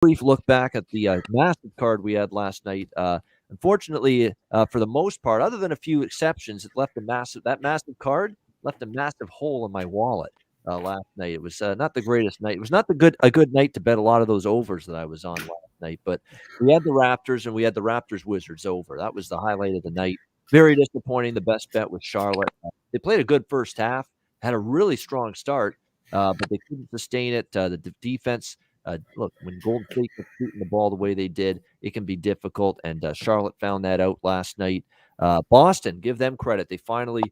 brief look back at the massive card we had last night. Unfortunately, for the most part, other than a few exceptions, it left that massive card left a massive hole in my wallet last night. It was not the greatest night. It was not a good night to bet a lot of those overs that I was on last night. But we had the Raptors and we had the Raptors Wizards over. That was the highlight of the night. Very disappointing. The best bet was Charlotte. They played a good first half, had a really strong start, but they couldn't sustain it. The defense. Look, when Golden State was shooting the ball the way they did, it can be difficult, and Charlotte found that out last night. Boston, give them credit. They finally,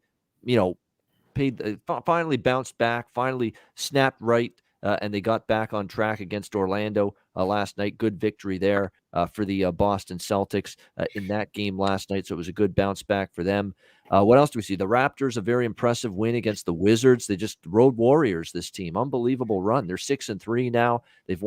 finally bounced back, finally snapped right, and they got back on track against Orlando last night. Good victory there for the Boston Celtics in that game last night, so it was a good bounce back for them. What else do we see? The Raptors, a very impressive win against the Wizards. They just road warriors, this team. Unbelievable run. They're 6-3 now. They've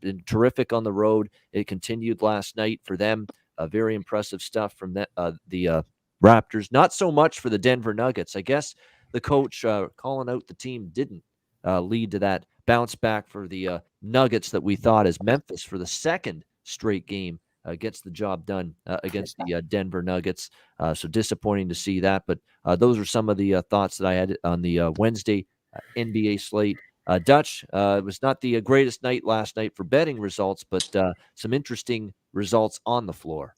been terrific on the road. It continued last night for them. Very impressive stuff from the Raptors. Not so much for the Denver Nuggets. I guess the coach calling out the team didn't lead to that bounce back for the Nuggets that we thought as Memphis for the second straight game gets the job done against the Denver Nuggets. So disappointing to see that. But those are some of the thoughts that I had on the Wednesday NBA slate. Dutch, it was not the greatest night last night for betting results, but some interesting results on the floor.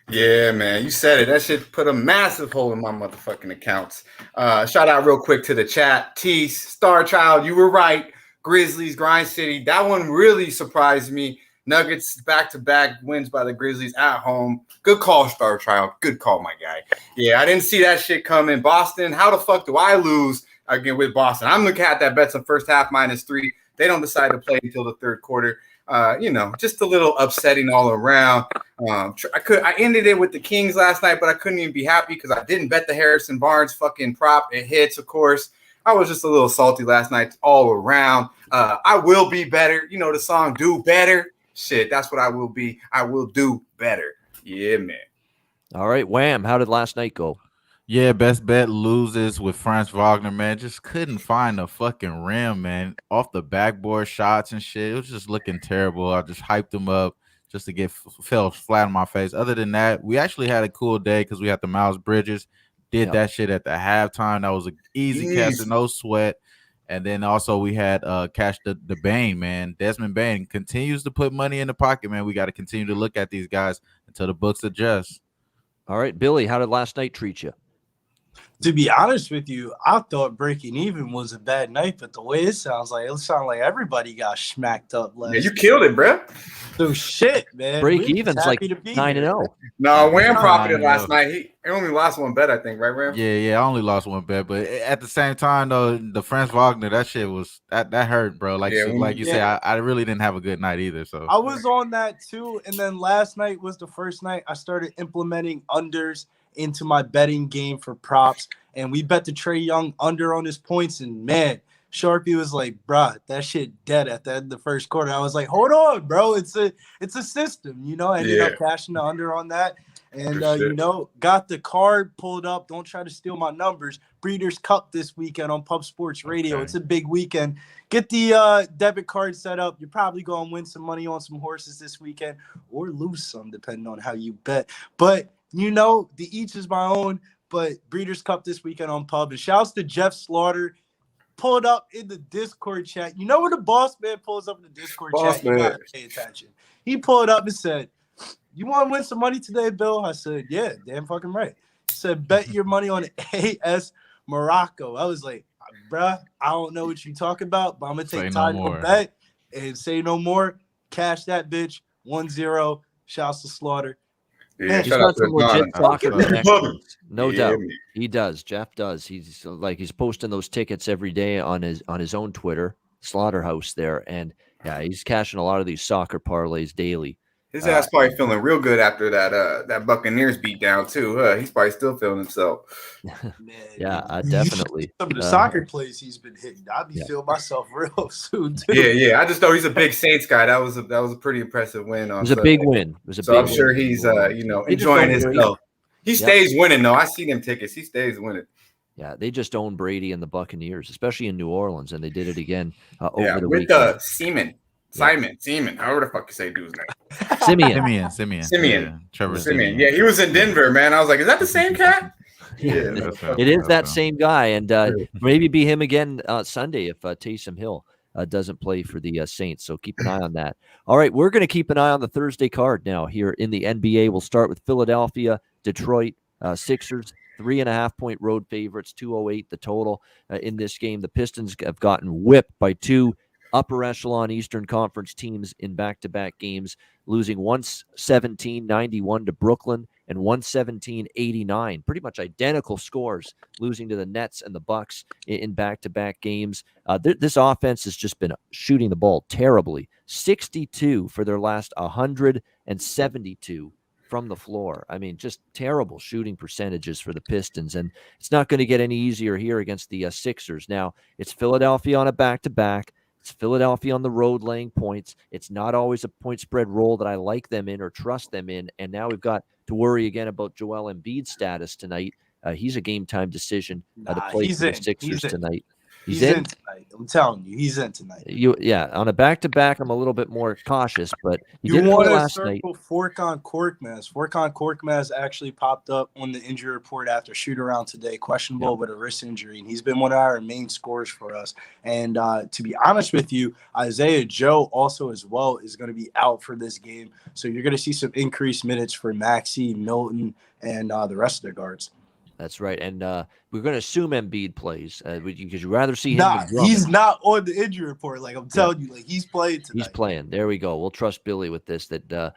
Yeah, man, you said it. That shit put a massive hole in my motherfucking accounts. Shout out real quick to the chat. Tease, Star Child, you were right. Grizzlies, Grind City. That one really surprised me. Nuggets back-to-back wins by the Grizzlies at home. Good call, Star Child. Good call, my guy. Yeah, I didn't see that shit coming. Boston, how the fuck do I lose again with Boston? I'm looking at that bet some first half -3. They don't decide to play until the third quarter. Just a little upsetting all around. I ended it with the Kings last night, but I couldn't even be happy because I didn't bet the Harrison Barnes fucking prop. It hits, of course. I was just a little salty last night all around. I will be better. You know the song "Do Better." Shit, that's what I will be. I will do better. Yeah, man. All right, Wham. How did last night go? Yeah, best bet loses with Franz Wagner, man. Just couldn't find the fucking rim, man. Off the backboard shots and shit. It was just looking terrible. I just hyped him up just to get fell flat on my face. Other than that, we actually had a cool day because we had the Miles Bridges. Did that shit at the halftime. That was an easy catch, no sweat. And then also we had Cash the Bane, man. Desmond Bane continues to put money in the pocket, man. We got to continue to look at these guys until the books adjust. All right, Billy, how did last night treat you? To be honest with you, I thought breaking even was a bad night, but the way it sounds like everybody got smacked up last night. You killed it, bro. So shit, man. Break even's like 9-0. No, Wham profited last night. He only lost one bet, I think, right, Wham? Yeah, I only lost one bet, but at the same time, though, the Franz Wagner, that shit was that hurt, bro. Like you said, I really didn't have a good night either. So I was on that too, and then last night was the first night I started implementing unders into my betting game for props, and we bet the Trae Young under on his points, and man, Sharpie was like, bruh, that shit dead at the end of the first quarter. I was like, hold on, bro, it's a system, I ended up cashing the under on that, and got the card pulled up. Don't try to steal my numbers. Breeders' Cup this weekend on Pub Sports Radio. Okay. It's a big weekend. Get the debit card set up. You're probably gonna win some money on some horses this weekend, or lose some depending on how you bet, but the each is my own, but Breeders' Cup this weekend on Pub. And shouts to Jeff Slaughter. Pulled up in the Discord chat. You know when the boss man pulls up in the Discord chat, you gotta pay attention. He pulled up and said, "You want to win some money today, Bill?" I said, "Yeah, damn fucking right." He said, "Bet your money on AS Morocco." I was like, bruh, I don't know what you talking about, but I'm going to take time to bet and say no more. Cash that bitch. 1-0. Shouts to Slaughter. Yeah, he's got some legit soccer connections. No doubt. He does. Jeff does. He's posting those tickets every day on his own Twitter, Slaughterhouse there. And yeah, he's cashing a lot of these soccer parlays daily. His ass probably feeling real good after that Buccaneers beat down too. He's probably still feeling himself. Yeah, definitely. Some of the soccer plays he's been hitting, I'll be feeling myself real soon too. Yeah. I just know he's a big Saints guy. That was a pretty impressive win. It was a big win. I'm sure he's enjoying himself. He stays winning though. I see them tickets. He stays winning. Yeah, they just own Brady and the Buccaneers, especially in New Orleans, and they did it again over the weekend. With Seaman. Seaman, however the fuck you say dude's name. Simeon. Yeah, Trevor Simeon. Simeon. Yeah, he was in Denver, man. I was like, is that the same cat? Yeah, That's it is that's that same guy, and maybe be him again Sunday if Taysom Hill doesn't play for the Saints. So keep an eye on that. All right, we're going to keep an eye on the Thursday card now here in the NBA. We'll start with Philadelphia, Detroit, Sixers, 3.5-point road favorites, 208 the total in this game. The Pistons have gotten whipped by two upper echelon Eastern Conference teams in back-to-back games, losing 117-91 to Brooklyn and 117-89, pretty much identical scores, losing to the Nets and the Bucks in back-to-back games. This offense has just been shooting the ball terribly. 62 for their last 172 from the floor. I mean, just terrible shooting percentages for the Pistons, and it's not going to get any easier here against the Sixers. Now, it's Philadelphia on a back-to-back. It's Philadelphia on the road laying points. It's not always a point spread role that I like them in or trust them in. And now we've got to worry again about Joel Embiid's status tonight. He's a game-time decision to play for the Sixers tonight. He's in tonight. I'm telling you, he's in tonight. On a back-to-back, I'm a little bit more cautious, but he you did want play to last night. circle Furkan Korkmaz. Furkan Korkmaz actually popped up on the injury report after shoot-around today, questionable with a wrist injury, and he's been one of our main scorers for us. And to be honest with you, Isaiah Joe also as well is going to be out for this game, so you're going to see some increased minutes for Maxey, Milton, and the rest of their guards. That's right, and we're going to assume Embiid plays because you'd rather see him than Drummond. He's not on the injury report. Like I'm telling you, like he's playing tonight. He's playing. There we go. We'll trust Billy with this that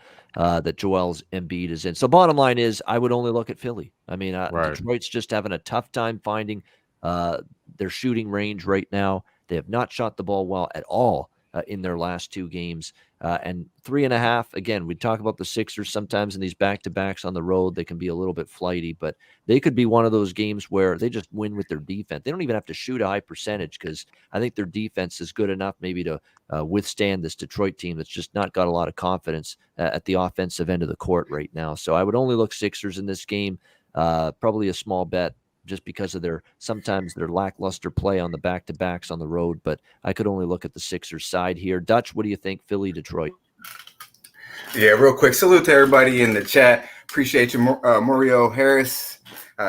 Joel's Embiid is in. So bottom line is, I would only look at Philly. I mean, Detroit's just having a tough time finding their shooting range right now. They have not shot the ball well at all in their last two games. And 3.5, again, we talk about the Sixers sometimes in these back-to-backs on the road. They can be a little bit flighty, but they could be one of those games where they just win with their defense. They don't even have to shoot a high percentage because I think their defense is good enough maybe to withstand this Detroit team that's just not got a lot of confidence at the offensive end of the court right now. So I would only look Sixers in this game, probably a small bet, just because of sometimes their lackluster play on the back-to-backs on the road. But I could only look at the Sixers side here. Dutch, what do you think? Philly, Detroit. Yeah, real quick. Salute to everybody in the chat. Appreciate you, Mario Harris.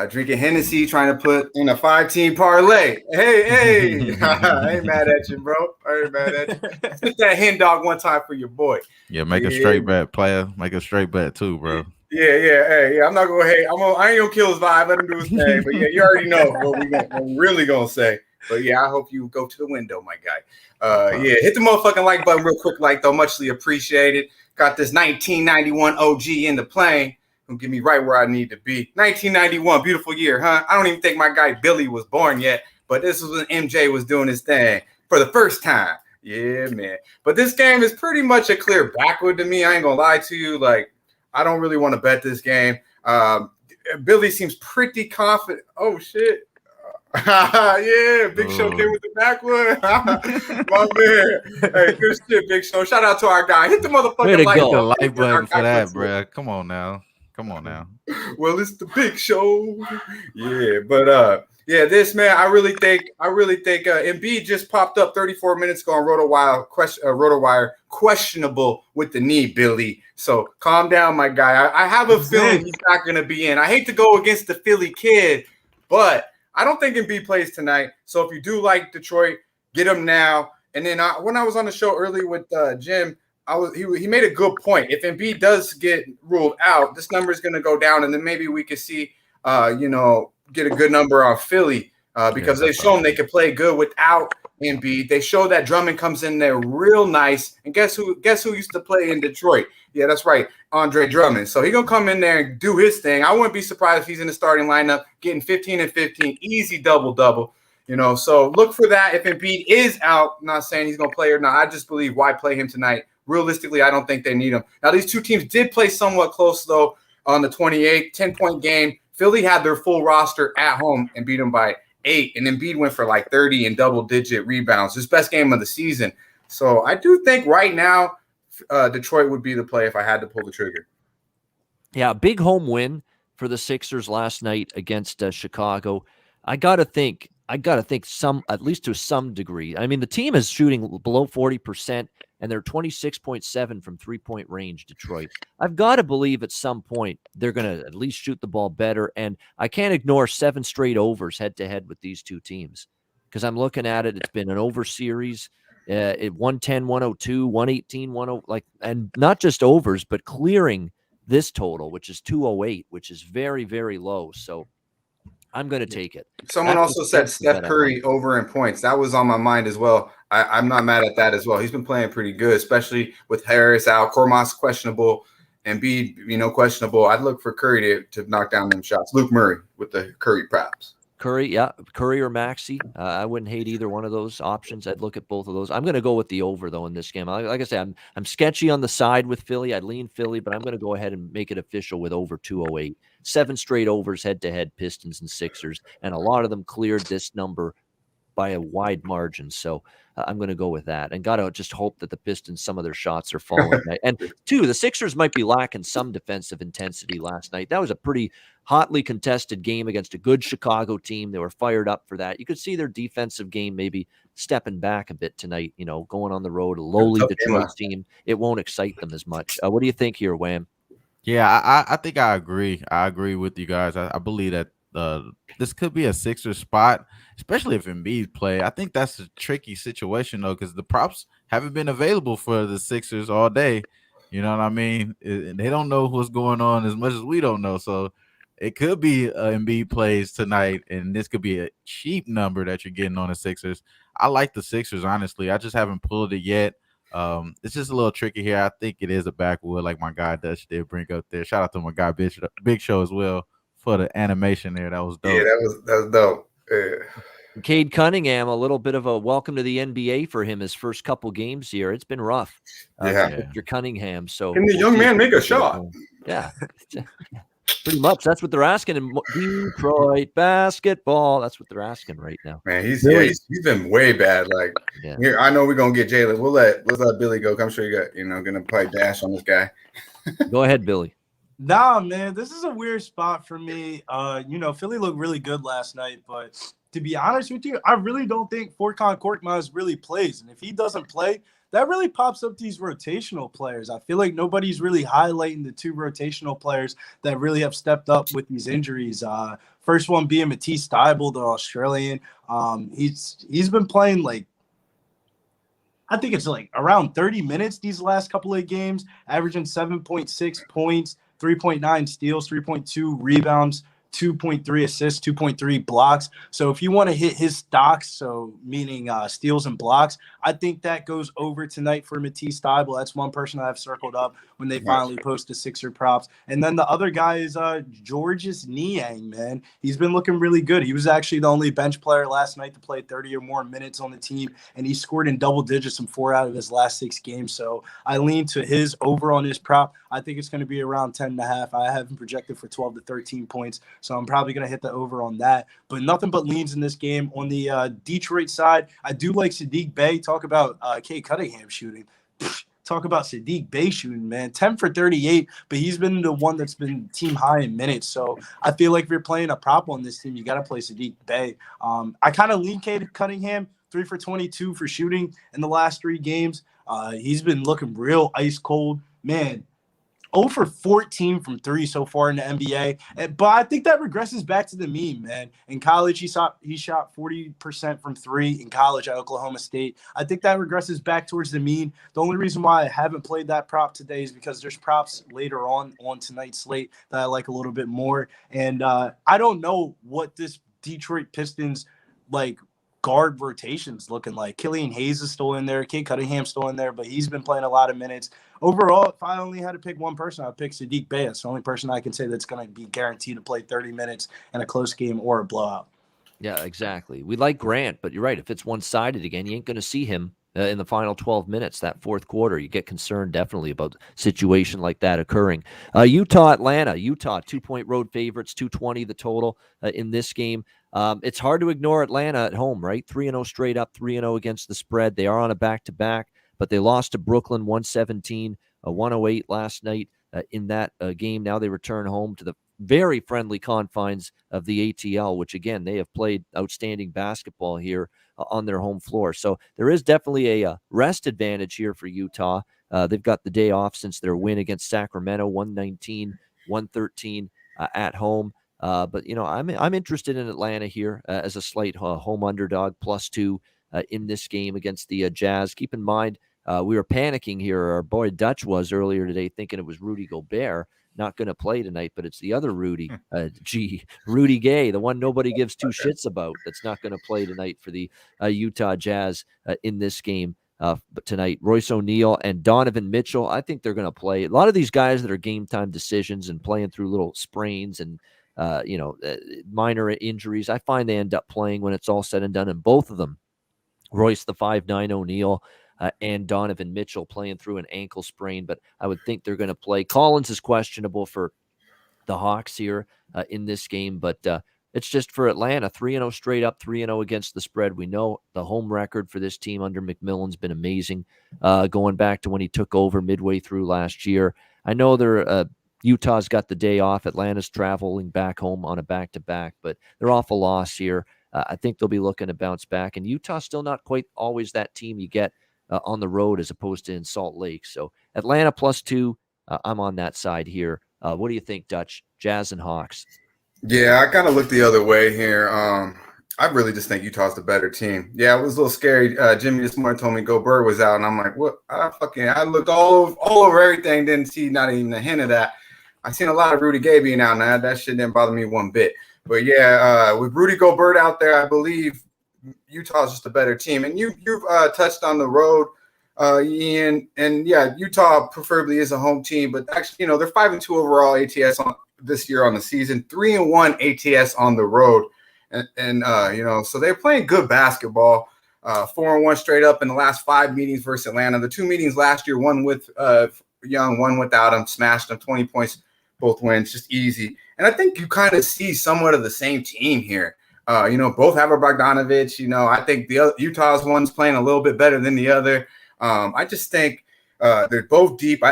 Drinking Hennessy, trying to put in a 5-team parlay. Hey. I ain't mad at you, bro. I ain't mad at you. Hit that hen dog one time for your boy. Yeah, make a straight bet, player. Make a straight bet too, bro. Yeah. Hey, I'm not gonna hate. I ain't gonna kill his vibe. Let him do his thing. But yeah, you already know what we're really gonna say. But yeah, I hope you go to the window, my guy. Yeah, hit the motherfucking like button real quick, like though, muchly appreciated. Got this 1991 OG in the plane. Gonna get me right where I need to be. 1991, beautiful year, huh? I don't even think my guy Billy was born yet, but this was when MJ was doing his thing for the first time. Yeah, man. But this game is pretty much a clear backward to me. I ain't gonna lie to you. Like, I don't really want to bet this game. Billy seems pretty confident. Oh, shit. Yeah, Big Show came with the backward. My man. Hey, good shit, Big Show. Shout out to our guy. Hit the motherfucking like button for that, bro. Come on now. Well, it's the Big Show. Yeah, but this man, I really think Embiid just popped up 34 minutes ago on RotoWire, questionable with the knee, Billy. So calm down, my guy. I have a feeling he's not going to be in. I hate to go against the Philly kid, but I don't think Embiid plays tonight. So if you do like Detroit, get him now. And then when I was on the show early with Jim, he made a good point. If Embiid does get ruled out, this number is going to go down, and then maybe we could see, get a good number on Philly because they've shown they can play good without Embiid. They show that Drummond comes in there real nice, and guess who used to play in Detroit? Yeah, that's right, Andre Drummond. So he's going to come in there and do his thing. I wouldn't be surprised if he's in the starting lineup, getting 15 and 15, easy double-double. So look for that. If Embiid is out, I'm not saying he's going to play or not. I just believe why play him tonight. Realistically, I don't think they need him. Now, these two teams did play somewhat close, though, on the 28th, 10-point game. Philly had their full roster at home and beat them by 8, and Embiid went for like 30 and double-digit rebounds. His best game of the season. So I do think right now Detroit would be the play if I had to pull the trigger. Yeah, big home win for the Sixers last night against Chicago. I got to think I got to think at least to some degree. I mean, the team is shooting below 40%, and they're 26.7 from 3-point range, Detroit. I've got to believe at some point they're going to at least shoot the ball better, and I can't ignore 7 straight overs head-to-head with these two teams because I'm looking at it. It's been an over series. It 110, 102, 118, 10, like, and not just overs, but clearing this total, which is 208, which is very, very low. So I'm going to take it. Someone also said Steph Curry over in points. That was on my mind as well. I'm not mad at that as well. He's been playing pretty good, especially with Harris out, Kormas questionable, and Embiid, questionable. I'd look for Curry to knock down them shots. Luke Murray with the Curry props. Curry or Maxey. I wouldn't hate either one of those options. I'd look at both of those. I'm going to go with the over, though, in this game. Like I said, I'm sketchy on the side with Philly. I lean Philly, but I'm going to go ahead and make it official with over 208. 7 straight overs head-to-head, Pistons and Sixers, and a lot of them cleared this number by a wide margin. So I'm going to go with that, and got to just hope that the Pistons, some of their shots are falling. And two, the Sixers might be lacking some defensive intensity last night. That was a pretty hotly contested game against a good Chicago team. They were fired up for that. You could see their defensive game maybe stepping back a bit tonight, going on the road, a lowly Detroit team. It won't excite them as much. What do you think here, Wham? Yeah, I think I agree. I agree with you guys. I believe that this could be a Sixers spot, especially if Embiid play. I think that's a tricky situation, though, because the props haven't been available for the Sixers all day. You know what I mean? They don't know what's going on as much as we don't know. So it could be Embiid plays tonight, and this could be a cheap number that you're getting on the Sixers. I like the Sixers, honestly. I just haven't pulled it yet. It's just a little tricky here. I think it is a backwood, like my guy Dutch did bring up there. Shout out to my guy Big Show as well for the animation there. That was dope. Yeah, that was dope. Yeah. Cade Cunningham, a little bit of a welcome to the NBA for him. His first couple games here, it's been rough. Victor Cunningham. So can the young man make a shot? Yeah. Pretty much. That's what they're asking in Detroit basketball. That's what they're asking right now. Man, he's been way bad. Like, here, I know we're gonna get Jalen. Let's let Billy go. I'm sure you got gonna play dash on this guy. Go ahead, Billy. Nah, man, this is a weird spot for me. Philly looked really good last night, but to be honest with you, I really don't think Furkan Korkmaz really plays. And if he doesn't play, that really pops up these rotational players. I feel like nobody's really highlighting the 2 rotational players that really have stepped up with these injuries. First one being Matisse Thybulle, the Australian. He's been playing I think it's around 30 minutes these last couple of games, averaging 7.6 points, 3.9 steals, 3.2 rebounds, 2.3 assists, 2.3 blocks. So if you want to hit his stocks, so meaning steals and blocks, I think that goes over tonight for Matisse Thybulle. That's one person I've circled up when they finally post the Sixer props. And then the other guy is Georges Niang, man. He's been looking really good. He was actually the only bench player last night to play 30 or more minutes on the team, and he scored in double digits in 4 out of his last 6 games. So I lean to his over on his prop. I think it's going to be around 10.5. I have him projected for 12 to 13 points. So I'm probably going to hit the over on that. But nothing but leans in this game. On the Detroit side, I do like Saddiq Bey. Talk about Cade Cunningham shooting. Talk about Saddiq Bey shooting, man. 10 for 38, but he's been the one that's been team high in minutes. So I feel like if you're playing a prop on this team, you got to play Saddiq Bey. I kind of lean Cade Cunningham, 3 for 22 for shooting in the last 3 games. He's been looking real ice cold. Man, 0 for 14 from 3 so far in the NBA. But I think that regresses back to the mean, man. In college, he shot 40% from 3 in college at Oklahoma State. I think that regresses back towards the mean. The only reason why I haven't played that prop today is because there's props later on tonight's slate that I like a little bit more. And I don't know what this Detroit Pistons guard rotation's looking like. Killian Hayes is still in there. Cade Cunningham's still in there, but he's been playing a lot of minutes. Overall, if I only had to pick one person, I'd pick Saddiq Bey. It's the only person I can say that's going to be guaranteed to play 30 minutes in a close game or a blowout. Yeah, exactly. We like Grant, but you're right. If it's one-sided again, you ain't going to see him in the final 12 minutes, that fourth quarter. You get concerned definitely about a situation like that occurring. Utah-Atlanta. Utah, 2-point road favorites, 220 the total in this game. It's hard to ignore Atlanta at home, right? 3-0 straight up, 3-0 against the spread. They are on a back-to-back, but they lost to Brooklyn 117, 108 last night in that game. Now they return home to the very friendly confines of the ATL, which again, they have played outstanding basketball here on their home floor. So there is definitely a rest advantage here for Utah. They've got the day off since their win against Sacramento, 119-113 at home. But I'm interested in Atlanta here as a slight home underdog, +2 in this game against the Jazz. Keep in mind, we were panicking here. Our boy Dutch was earlier today, thinking it was Rudy Gobert not going to play tonight, but it's the other Rudy, Rudy Gay, the one nobody gives two shits about, that's not going to play tonight for the Utah Jazz in this game. But tonight, Royce O'Neal and Donovan Mitchell, I think they're going to play. A lot of these guys that are game time decisions and playing through little sprains and minor injuries, I find they end up playing when it's all said and done. And both of them, Royce the 5'9" O'Neal, and Donovan Mitchell playing through an ankle sprain, but I would think they're going to play. Collins is questionable for the Hawks here in this game, but it's just for Atlanta, 3-0 straight up, 3-0 against the spread. We know the home record for this team under McMillan's been amazing, going back to when he took over midway through last year. I know Utah's got the day off. Atlanta's traveling back home on a back-to-back, but they're off a loss here. I think they'll be looking to bounce back, and Utah's still not quite always that team you get on the road as opposed to in Salt Lake. So Atlanta +2, I'm on that side here. What do you think, Dutch? Jazz and Hawks? Yeah, I kind of looked the other way here. I really just think Utah's the better team. Yeah, it was a little scary. Jimmy this morning told me Gobert was out, and I'm like, what? I looked all over everything, didn't see not even a hint of that. I seen a lot of Rudy Gay being out, and that shit didn't bother me one bit. But yeah, with Rudy Gobert out there, I believe Utah's just a better team. And you've touched on the road, Ian, and yeah, Utah preferably is a home team, but actually, they're 5-2 overall ATS this year on the season, 3-1 ATS on the road, and so they're playing good basketball. 4-1 straight up in the last 5 meetings versus Atlanta. The 2 meetings last year, one with Young, one without him, smashed them, 20 points, both wins, just easy. And I think you kind of see somewhat of the same team here. Both have a Bogdanovich. I think the Utah's one's playing a little bit better than the other. I just think they're both deep.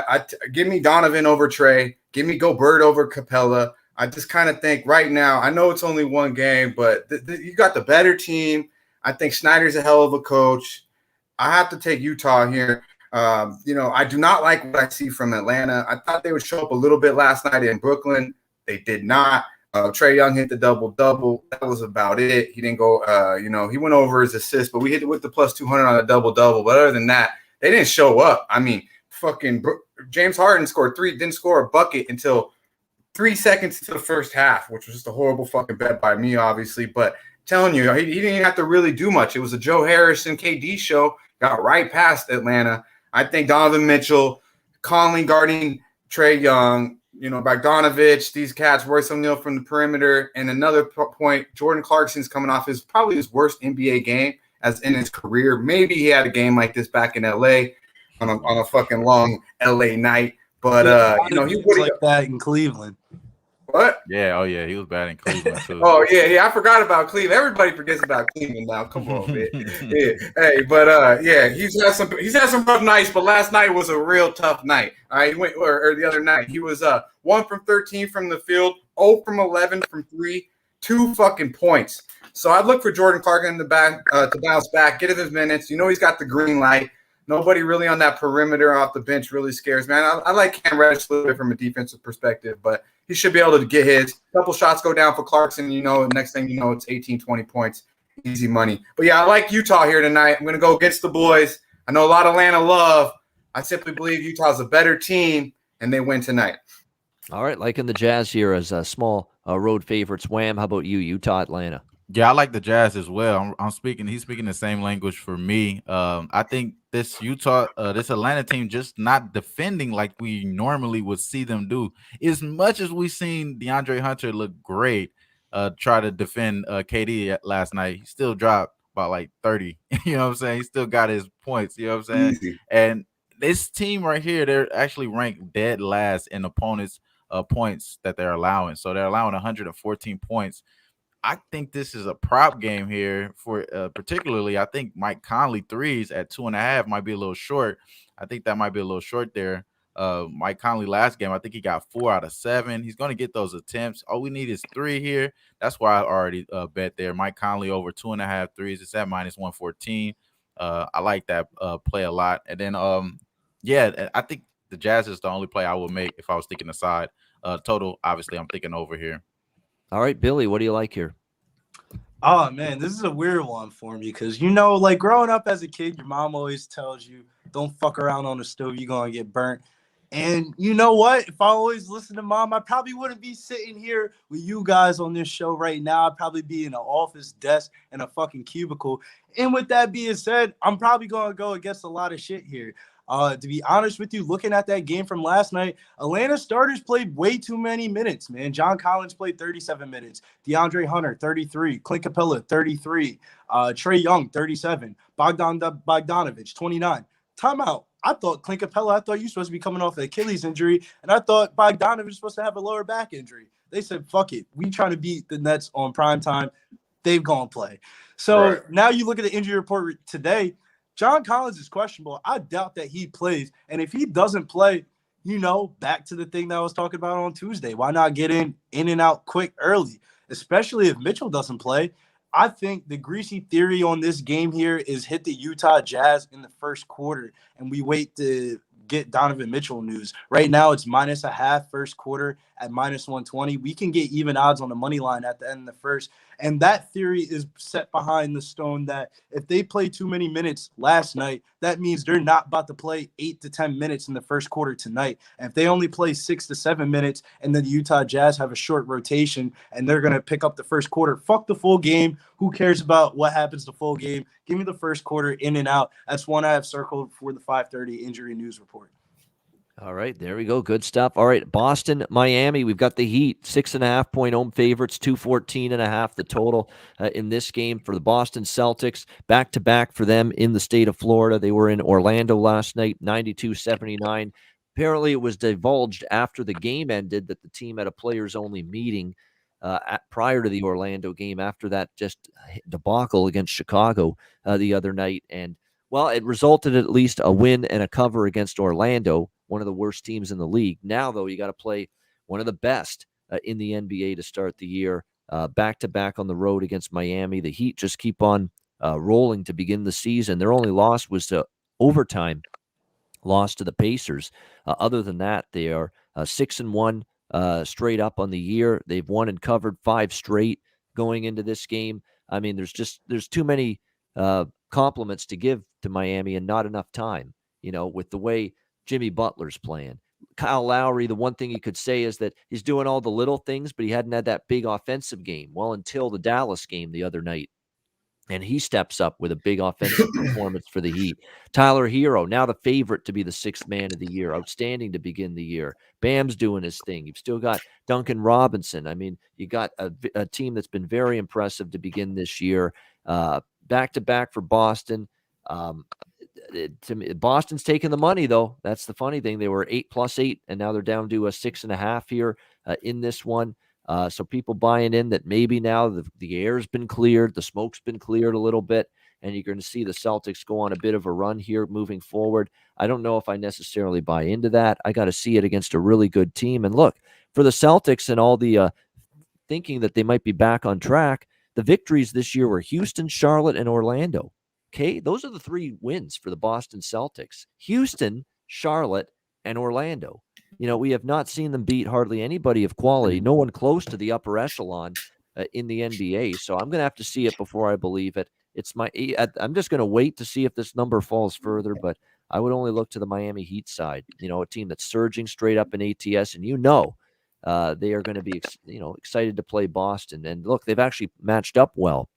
Give me Donovan over Trey. Give me Gobert over Capella. I just kind of think right now, I know it's only one game, but you got the better team. I think Snyder's a hell of a coach. I have to take Utah here. I do not like what I see from Atlanta. I thought they would show up a little bit last night in Brooklyn. They did not. Trae Young hit the double-double. That was about it. He didn't go, he went over his assist, but we hit it with the +200 on a double-double. But other than that, they didn't show up. I mean, fucking James Harden didn't score a bucket until 3 seconds into the first half, which was just a horrible fucking bet by me, obviously. But telling you, he didn't even have to really do much. It was a Joe Harrison KD show, got right past Atlanta. I think Donovan Mitchell, Conley guarding Trae Young, Bogdanovich, these cats, Royce O'Neal from the perimeter. And another point, Jordan Clarkson's coming off probably his worst NBA game as in his career. Maybe he had a game like this back in LA on a fucking long LA night. But he was like that in Cleveland. What? Yeah, oh yeah, he was bad in Cleveland too. Oh yeah, I forgot about Cleveland. Everybody forgets about Cleveland now. Come on, man. Yeah, hey, but he's had some rough nights, but last night was a real tough night. All right, he went or the other night he was 1 from 13 from the field, 0 from 11 from 3, 2 fucking points. So I'd look for Jordan Clarkson in the back to bounce back, get him his minutes. He's got the green light. Nobody really on that perimeter off the bench really scares me. I like Cam Reddish a little bit from a defensive perspective, but he should be able to get his. Couple shots go down for Clarkson, next thing you know, it's 18, 20 points. Easy money. But, yeah, I like Utah here tonight. I'm going to go against the boys. I know a lot of Atlanta love. I simply believe Utah's a better team, and they win tonight. All right, liking the Jazz here as a small road favorites. Wham, how about you, Utah, Atlanta? Yeah, I like the Jazz as well. He's speaking the same language for me. I think this Atlanta team just not defending like we normally would see them do. As much as we've seen DeAndre Hunter look great, try to defend KD last night, he still dropped about like 30. You know what I'm saying? He still got his points. You know what I'm saying? Easy. And this team right here, they're actually ranked dead last in opponents' points that they're allowing. So they're allowing 114 points. I think this is a prop game here for particularly. I think Mike Conley threes at 2.5 might be a little short. I think that might be a little short there. Mike Conley last game, I think he got 4 out of 7. He's going to get those attempts. All we need is 3 here. That's why I already bet there. Mike Conley over 2.5 threes. It's at -114. I like that play a lot. And then, I think the Jazz is the only play I would make if I was thinking aside. Total, obviously, I'm thinking over here. All right, Billy, what do you like here? Oh, man, this is a weird one for me because, like growing up as a kid, your mom always tells you, don't fuck around on the stove, you're going to get burnt. And you know what? If I always listened to mom, I probably wouldn't be sitting here with you guys on this show right now. I'd probably be in an office desk in a fucking cubicle. And with that being said, I'm probably going to go against a lot of shit here. To be honest with you, looking at that game from last night, Atlanta starters played way too many minutes, man. John Collins played 37 minutes. DeAndre Hunter, 33. Clint Capella, 33. Trae Young, 37. Bogdanovic, 29. Timeout. I thought Clint Capella, you were supposed to be coming off an Achilles injury, and I thought Bogdanovic was supposed to have a lower back injury. They said, fuck it. We trying to beat the Nets on prime time. They've gone play. So Now you look at the injury report today, John Collins is questionable. I doubt that he plays. And if he doesn't play, back to the thing that I was talking about on Tuesday. Why not get in and out quick early, especially if Mitchell doesn't play? I think the greasy theory on this game here is hit the Utah Jazz in the first quarter, and we wait to get Donovan Mitchell news. Right now, it's -0.5 first quarter at -120. We can get even odds on the money line at the end of the first. And that theory is set behind the stone that if they play too many minutes last night, that means they're not about to play 8 to 10 minutes in the first quarter tonight. And if they only play 6 to 7 minutes and then the Utah Jazz have a short rotation and they're going to pick up the first quarter, fuck the full game. Who cares about what happens the full game? Give me the first quarter in and out. That's one I have circled for the 5:30 injury news report. All right, there we go. Good stuff. All right, Boston, Miami. We've got the Heat, 6.5-point home favorites, 214.5 the total in this game for the Boston Celtics. Back-to-back for them in the state of Florida. They were in Orlando last night, 92-79. Apparently, it was divulged after the game ended that the team had a players-only meeting prior to the Orlando game after that just debacle against Chicago the other night. And, well, it resulted in at least a win and a cover against Orlando, one of the worst teams in the league. Now, though, you got to play one of the best in the NBA to start the year, back-to-back on the road against Miami. The Heat just keep on rolling to begin the season. Their only loss was to overtime loss to the Pacers. Other than that, they are 6-1 straight up on the year. They've won and covered 5 straight going into this game. I mean, there's too many compliments to give to Miami and not enough time, with the way Jimmy Butler's playing. Kyle Lowry, the one thing you could say is that he's doing all the little things, but he hadn't had that big offensive game. Well, until the Dallas game the other night. And he steps up with a big offensive performance for the Heat. Tyler Hero, now the favorite to be the 6th man of the year. Outstanding to begin the year. Bam's doing his thing. You've still got Duncan Robinson. I mean, you got a team that's been very impressive to begin this year. Back-to-back for Boston. To me, Boston's taking the money, though. That's the funny thing. They were 8+8, and now they're down to a 6.5 here in this one. So people buying in that maybe now the air's been cleared, the smoke's been cleared a little bit, and you're going to see the Celtics go on a bit of a run here moving forward. I don't know if I necessarily buy into that. I got to see it against a really good team. And look, for the Celtics and all the thinking that they might be back on track, the victories this year were Houston, Charlotte, and Orlando. Okay, those are the 3 wins for the Boston Celtics. Houston, Charlotte, and Orlando. We have not seen them beat hardly anybody of quality, no one close to the upper echelon in the NBA. So I'm going to have to see it before I believe it. I'm just going to wait to see if this number falls further, but I would only look to the Miami Heat side, a team that's surging straight up in ATS, and they are going to be excited to play Boston. And look, they've actually matched up well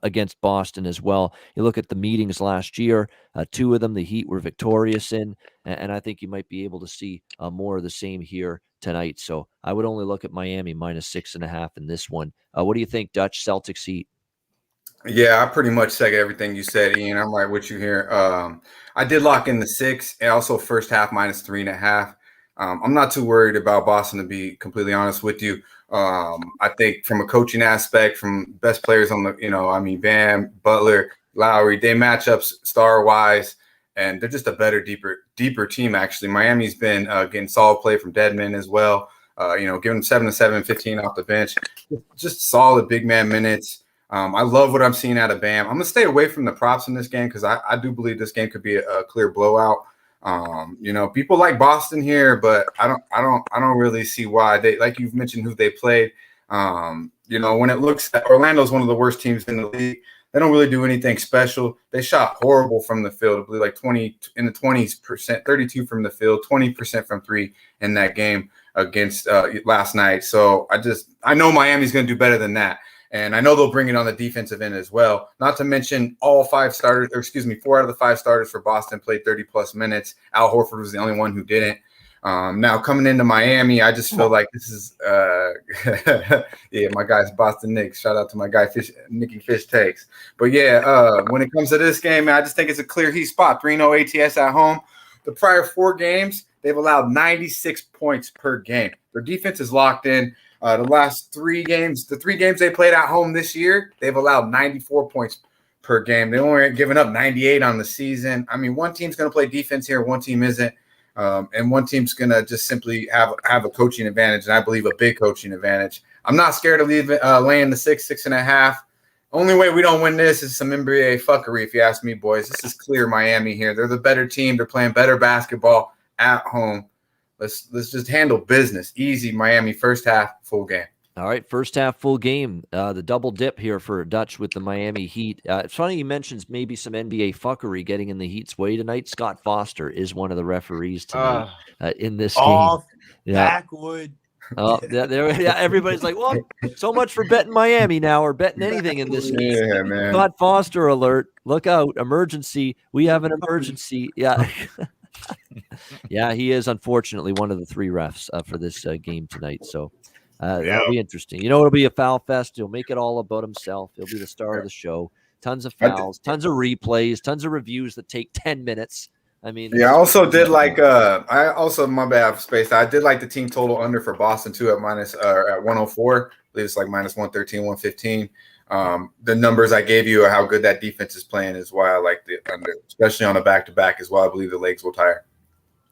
against Boston as well. You look at the meetings last year, 2 of them the Heat were victorious in, and I think you might be able to see more of the same here tonight. So I would only look at Miami -6.5 in this one. What do you think, Dutch? Celtics Heat? Yeah, I pretty much second everything you said, Ian. I'm right with you here. I did lock in the 6 and also first half -3.5. I'm not too worried about Boston, to be completely honest with you. I think from a coaching aspect, from best players on the, Bam, Butler, Lowry, they match up star-wise. and they're just a better, deeper team. Actually, Miami's been getting solid play from Deadman as well. Giving them 7 to 7, 15 off the bench, just solid big man minutes. I love what I'm seeing out of Bam. I'm gonna stay away from the props in this game because I do believe this game could be a clear blowout. People like Boston here, but I don't really see why they, like you've mentioned who they played. When it looks at Orlando's one of the worst teams in the league, they don't really do anything special. They shot horrible from the field. I believe like 20 in the 20%, 32 from the field, 20% from three in that game against last night. So I know Miami's going to do better than that. And I know they'll bring it on the defensive end as well. Not to mention all 4 out of the 5 starters for Boston played 30-plus minutes. Al Horford was the only one who didn't. Now coming into Miami, I just feel like this is my guy's Boston Knicks. Shout out to my guy Nicky Fish Takes. But when it comes to this game, man, I just think it's a clear heat spot. 3-0 ATS at home. The prior 4 games, they've allowed 96 points per game. Their defense is locked in. The last 3 games, the 3 games they played at home this year, they've allowed 94 points per game. They only given up 98 on the season. I mean, one team's going to play defense here, one team isn't. And one team's going to just simply have a coaching advantage, and I believe a big coaching advantage. I'm not scared of laying the 6.5. Only way we don't win this is some NBA fuckery, if you ask me, boys. This is clear Miami here. They're the better team. They're playing better basketball at home. Let's just handle business. Easy Miami first half, full game. All right, first half, full game. The double dip here for Dutch with the Miami Heat. It's funny he mentions maybe some NBA fuckery getting in the Heat's way tonight. Scott Foster is one of the referees tonight in this game. Backwood. Everybody's like, well, so much for betting Miami now or betting anything in this game. Yeah, man. Scott Foster alert. Look out. Emergency. We have an emergency. Yeah. Yeah, he is unfortunately one of the 3 refs for this game tonight. So that'll be interesting. It'll be a foul fest. He'll make it all about himself. He'll be the star of the show. Tons of fouls, tons of replays, tons of reviews that take 10 minutes. I mean, I also did like my bad space. I did like the team total under for Boston too at 104. I believe it's like minus 113, 115. The numbers I gave you are how good that defense is playing is why I like the under, especially on a back-to-back as well. I believe the legs will tire.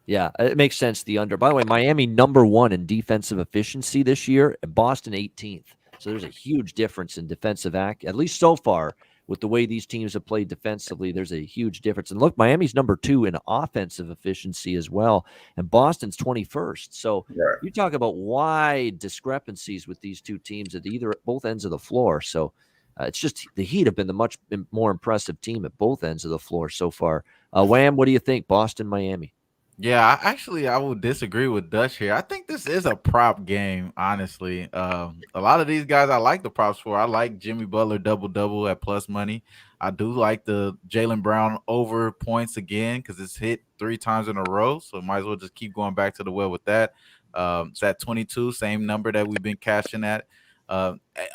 Yeah, it makes sense, the under. By the way, Miami number 1 in defensive efficiency this year, and Boston 18th. So there's a huge difference in defensive act, at least so far, with the way these teams have played defensively. There's a huge difference. And look, Miami's number 2 in offensive efficiency as well, and Boston's 21st. So you talk about wide discrepancies with these two teams at both ends of the floor. So it's just the Heat have been the much more impressive team at both ends of the floor so far. Wham, what do you think? Boston, Miami. Yeah, I would disagree with Dutch here. I think this is a prop game, honestly. A lot of these guys I like the props for. I like Jimmy Butler double-double at plus money. I do like the Jaylen Brown over points again because it's hit 3 times in a row, so might as well just keep going back to the well with that. It's at 22, same number that we've been cashing at.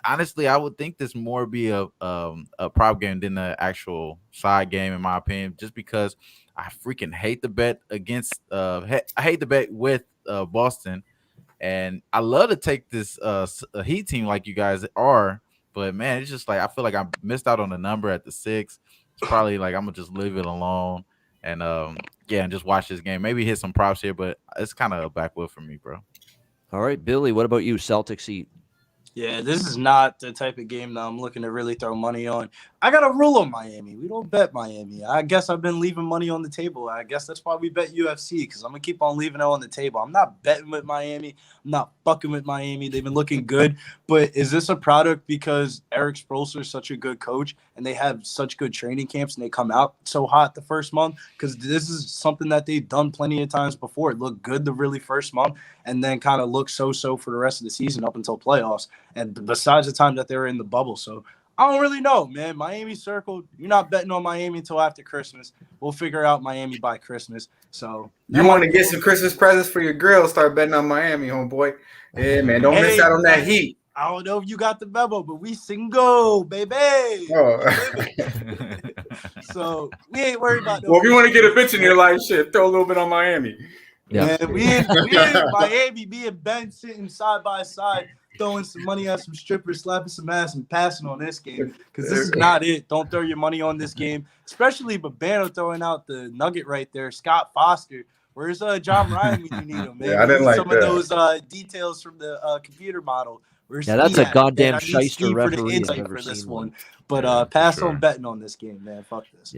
Honestly, I would think this more be a prop game than the actual side game, in my opinion, just because I freaking hate the bet against I hate the bet with Boston, and I love to take this Heat team like you guys are, but man, it's just like I feel like I missed out on the number at the 6. It's probably like I'm gonna just leave it alone and and just watch this game. Maybe hit some props here, but it's kind of a backwood for me, bro. All right, Billy, what about you? Celtics Heat. Yeah, this is not the type of game that I'm looking to really throw money on. I got a rule on Miami. We don't bet Miami. I guess I've been leaving money on the table. I guess that's why we bet UFC, because I'm going to keep on leaving it on the table. I'm not betting with Miami. I'm not fucking with Miami. They've been looking good. But is this a product because Eric Spoelstra is such a good coach and they have such good training camps and they come out so hot the first month? Because this is something that they've done plenty of times before. It looked good the really first month and then kind of looked so-so for the rest of the season up until playoffs. And besides the time that they were in the bubble. So I don't really know, man. Miami circled. You're not betting on Miami until after Christmas. We'll figure out Miami by Christmas. So you want to get some Christmas presents for your grill, start betting on Miami, homeboy. Yeah, man. Don't miss out on that heat. I don't know if you got the memo, but we single, baby. Oh. So we ain't worried about that. Well, if you want to get a bitch in your life, shit, throw a little bit on Miami. Yeah, we in Miami, me and Ben sitting side by side throwing some money at some strippers, slapping some ass, and passing on this game because this is not it. Don't throw your money on this game, especially Babano throwing out the nugget right there. Scott Foster. Where's John Ryan when you need him, man? Yeah, I didn't like some that. of those details from the computer model. Where's that's a goddamn man, I need shyster Steve for the referee. insight I've never for this seen one. one. But pass on betting on this game, man. Fuck this.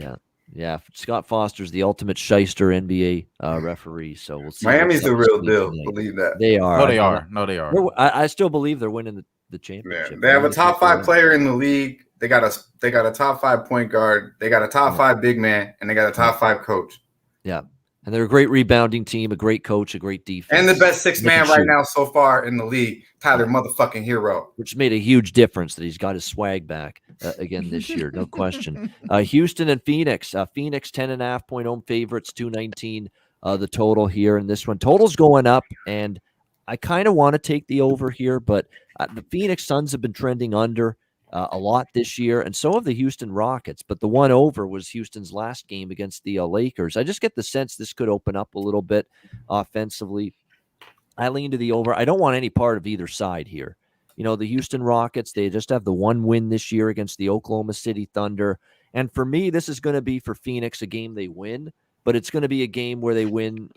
Yeah. Scott Foster's the ultimate shyster NBA referee. So we'll see. Miami's the real deal. Believe that. They are. No, they are. I still believe they're winning the championship. Yeah. They have a top 5 player in the league. They got a top 5 point guard. They got a top 5 big man, and they got a top 5 coach. Yeah. And they're a great rebounding team, a great coach, a great defense. And the best 6 man right now so far in the league, Tyler motherfucking Hero. Which made a huge difference that he's got his swag back again this year, no question. Houston and Phoenix. Phoenix 10.5-point home favorites, 219 the total here in this one. Total's going up, and I kind of want to take the over here, but the Phoenix Suns have been trending under a lot this year, and so have the Houston Rockets. But the one over was Houston's last game against the Lakers. I just get the sense this could open up a little bit offensively. I lean to the over. I don't want any part of either side here. You know, the Houston Rockets, they just have the one win this year against the Oklahoma City Thunder. And for me, this is going to be for Phoenix a game they win, but it's going to be a game where they win,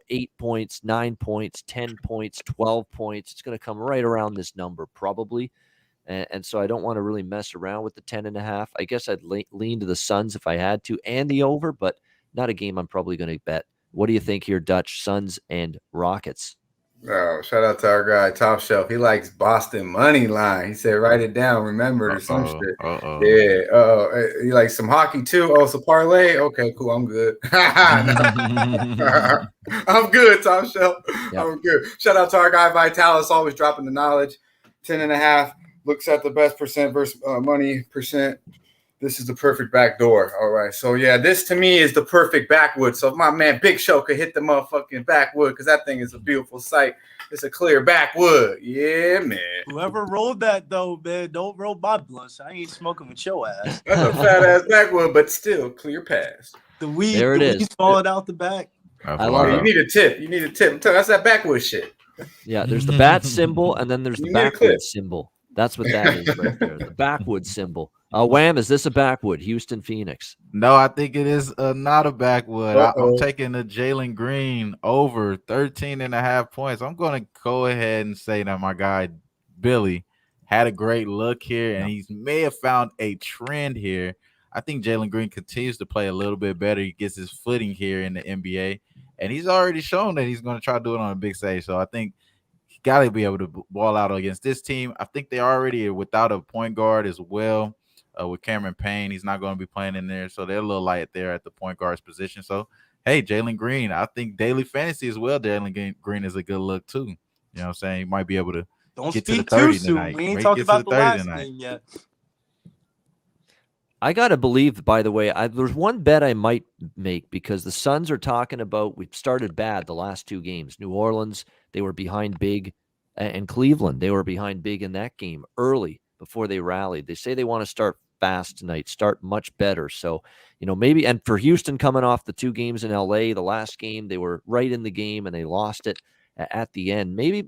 8 points, 9 points, 10 points, 12 points. It's going to come right around this number probably. And so I don't want to really mess around with the 10.5. I guess I'd lean to the Suns if I had to and the over, but not a game I'm probably going to bet. What do you think here, Dutch? Suns and Rockets? Oh, shout out to our guy, Top Shelf. He likes Boston money line. He said, write it down, remember, or some shit. Yeah. You like some hockey too? Oh, so parlay? Okay, cool. I'm good. I'm good, Top Shelf. Yep. I'm good. Shout out to our guy, Vitalis, always dropping the knowledge. 10.5. Looks at the best percent versus money percent. This is the perfect backdoor. All right. So, yeah, this to me is the perfect backwood. So, if my man Big Show could hit the motherfucking backwood, because that thing is a beautiful sight. It's a clear backwood. Yeah, man. Whoever rolled that, though, man, don't roll my blunts. I ain't smoking with your ass. That's a fat-ass backwood, but still clear pass. The weed, there it is. Falling out the back. I love it. You need a tip. That's that backwood shit. Yeah, there's the bat symbol, and then there's the backwood symbol. That's what that is right there. The backwood symbol. Wham, is this a backwood? Houston, Phoenix. No, I think it is not a backwood. I'm taking the Jalen Green over 13.5 points. I'm going to go ahead and say that my guy Billy had a great look here, and he may have found a trend here. I think Jalen Green continues to play a little bit better. He gets his footing here in the NBA, and he's already shown that he's going to try to do it on a big stage. So I think got to be able to ball out against this team. I think they already are without a point guard as well with Cameron Payne. He's not going to be playing in there, so they're a little light there at the point guard's position. So, hey, Jalen Green, I think daily fantasy as well, Jalen Green is a good look too. You know what I'm saying? He might be able to get to the 30 tonight. We ain't talking about the last game yet. I got to believe, by the way, there's one bet I might make because the Suns are talking about we've started bad the last 2 games. New Orleans, they were behind big, and Cleveland, they were behind big in that game early before they rallied. They say they want to start fast tonight, start much better. So, maybe, and for Houston coming off the 2 games in LA, the last game, they were right in the game and they lost it at the end. Maybe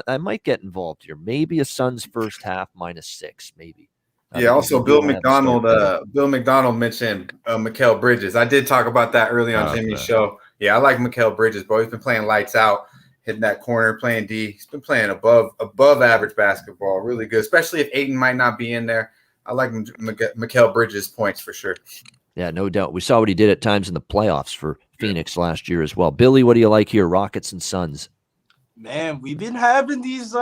I might get involved here. Maybe a Suns first half -6, maybe. Yeah, also Bill McDonald mentioned Mikal Bridges. I did talk about that early on Jimmy's show. Yeah, I like Mikal Bridges, bro. He's been playing lights out, hitting that corner, playing D. He's been playing above average basketball, really good, especially if Ayton might not be in there. I like Mikal Bridges' points for sure. Yeah, no doubt. We saw what he did at times in the playoffs for Phoenix last year as well. Billy, what do you like here, Rockets and Suns? Man, we've been having these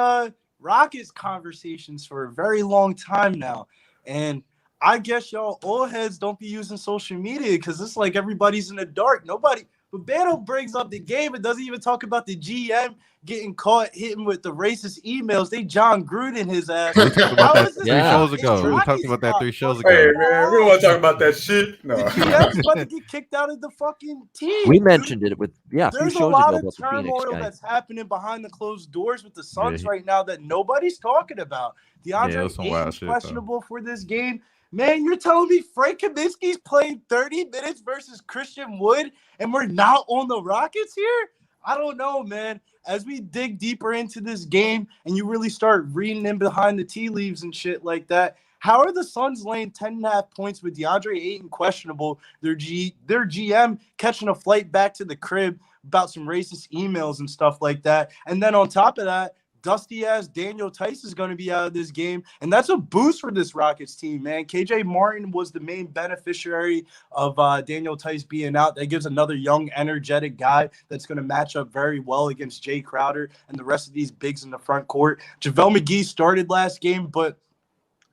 Rockets conversations for a very long time now. And I guess y'all old heads don't be using social media because it's like everybody's in the dark. But Beto brings up the game and doesn't even talk about the GM getting caught hitting with the racist emails. They John Gruden his ass. We talked about that 3 shows ago. We talked about that 3 shows ago. Hey, man, we don't want to talk about that shit. No. The GM's about to get kicked out of the fucking team. We mentioned it with, a few There's shows a lot ago of about the Phoenix turmoil guy. that's happening behind the closed doors with the Suns right now that nobody's talking about. DeAndre Ayton's questionable for this game. Man, you're telling me Frank Kaminsky's playing 30 minutes versus Christian Wood and we're not on the Rockets here? I don't know, man. As we dig deeper into this game and you really start reading in behind the tea leaves and shit like that, how are the Suns laying 10.5 points with DeAndre Ayton questionable? Their GM catching a flight back to the crib about some racist emails and stuff like that. And then on top of that, dusty-ass Daniel Tice is going to be out of this game, and that's a boost for this Rockets team, man. KJ Martin was the main beneficiary of Daniel Tice being out. That gives another young, energetic guy that's going to match up very well against Jay Crowder and the rest of these bigs in the front court. JaVale McGee started last game, but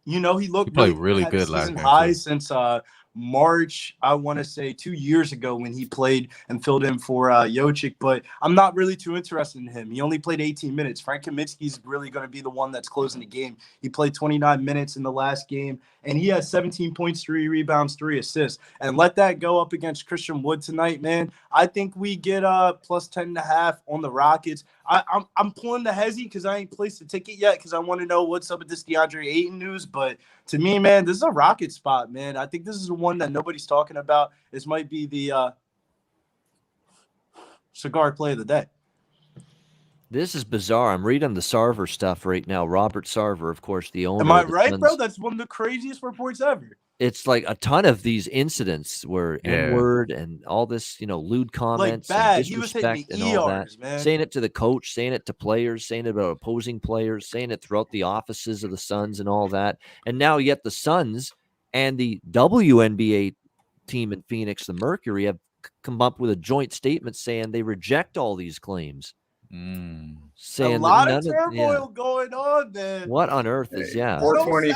he played really good last game high since March, I want to say 2 years ago when he played and filled in for Jokic, but I'm not really too interested in him. He only played 18 minutes. Frank Kaminsky's really going to be the one that's closing the game. He played 29 minutes in the last game, and he has 17 points, 3 rebounds, 3 assists. And let that go up against Christian Wood tonight, man. I think we get plus 10.5 on the Rockets. I'm pulling the hezzy because I ain't placed the ticket yet because I want to know what's up with this DeAndre Ayton news. But to me, man, this is a Rocket spot, man. I think this is the one that nobody's talking about. This might be the cigar play of the day. This is bizarre. I'm reading the Sarver stuff right now. Robert Sarver, of course, the owner. Am I right, bro? That's one of the craziest reports ever. It's like a ton of these incidents where N-word and all this, lewd comments and disrespect and all that. Man. Saying it to the coach, saying it to players, saying it about opposing players, saying it throughout the offices of the Suns and all that. And now yet the Suns and the WNBA team in Phoenix, the Mercury, have come up with a joint statement saying they reject all these claims. Saying a lot of turmoil going on, man. What on earth is 420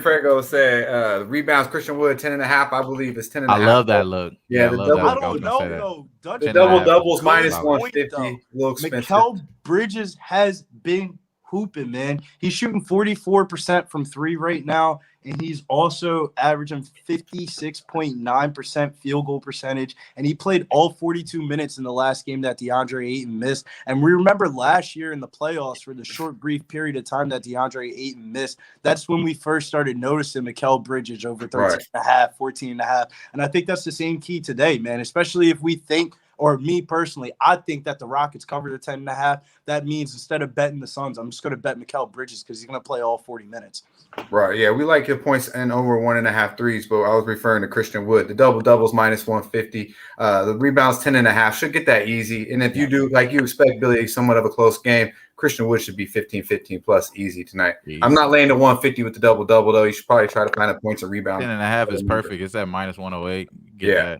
Franco said rebounds Christian Wood 10.5. I believe it's 10.5. I love that look. Yeah, the double. I don't know though. The double doubles minus 150. A little expensive. Mikal Bridges has been hooping, man. He's shooting 44% from 3 right now, and he's also averaging 56.9% field goal percentage, and he played all 42 minutes in the last game that DeAndre Ayton missed. And we remember last year in the playoffs, for the short, brief period of time that DeAndre Ayton missed, that's when we first started noticing Mikal Bridges over 13.5, 14.5. And I think that's the same key today, man, especially if we think, or me personally, I think that the Rockets cover the 10.5. That means instead of betting the Suns, I'm just going to bet Mikal Bridges because he's going to play all 40 minutes. Right. Yeah, we like your points and over 1.5 threes, but I was referring to Christian Wood. The double doubles minus 150. The rebounds 10.5 should get that easy. And if you do, like you expect, Billy, somewhat of a close game, Christian Wood should be 15 plus easy tonight. Easy. I'm not laying the 150 with the double double though. You should probably try to find a points and rebound. 10.5 is perfect. It's at minus 108. Yeah,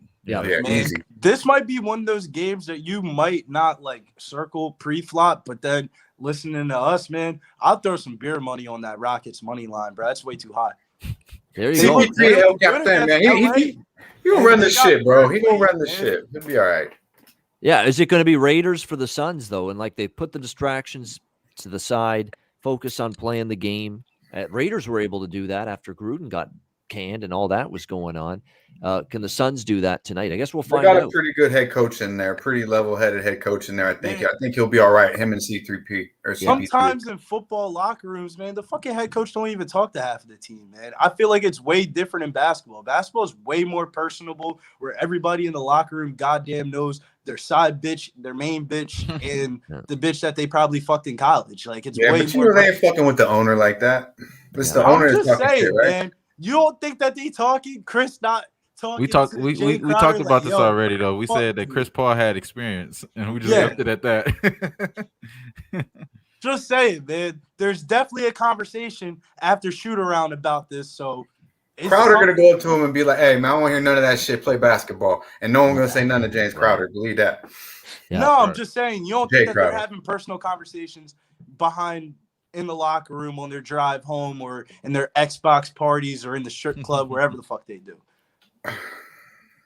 easy. This might be one of those games that you might not circle pre-flop, but then listening to us, man, I'll throw some beer money on that Rockets money line, bro. That's way too high. There you go. Man. He gonna run the shit, bro. He gonna run the shit. He'll be all right. Yeah, is it going to be Raiders for the Suns though? And they put the distractions to the side, focus on playing the game. Raiders were able to do that after Gruden got canned and all that was going on. Can the Suns do that tonight? I guess we'll find out. They got a pretty good head coach in there, pretty level-headed head coach in there. I think he'll be all right. Him and C3P or CP3. Sometimes in football locker rooms, man, the fucking head coach don't even talk to half of the team, man. I feel like it's way different in basketball. Basketball is way more personable, where everybody in the locker room goddamn knows their side bitch, their main bitch, and the bitch that they probably fucked in college. It's way but more. They ain't fucking with the owner like that. The owner is talking shit, right? Man. You don't think that they talking? Chris not. We talked about this already though. We said that Chris Paul had experience, and we just left it at that. Just saying, man. There's definitely a conversation after shoot around about this. So Crowder gonna go up to him and be like, "Hey, man, I don't want to hear none of that shit. Play basketball." And no one gonna say nothing to James Crowder. Believe that. Yeah, no, I'm just saying. You don't think that they're having personal conversations behind in the locker room on their drive home, or in their Xbox parties, or in the strip club, wherever the fuck they do.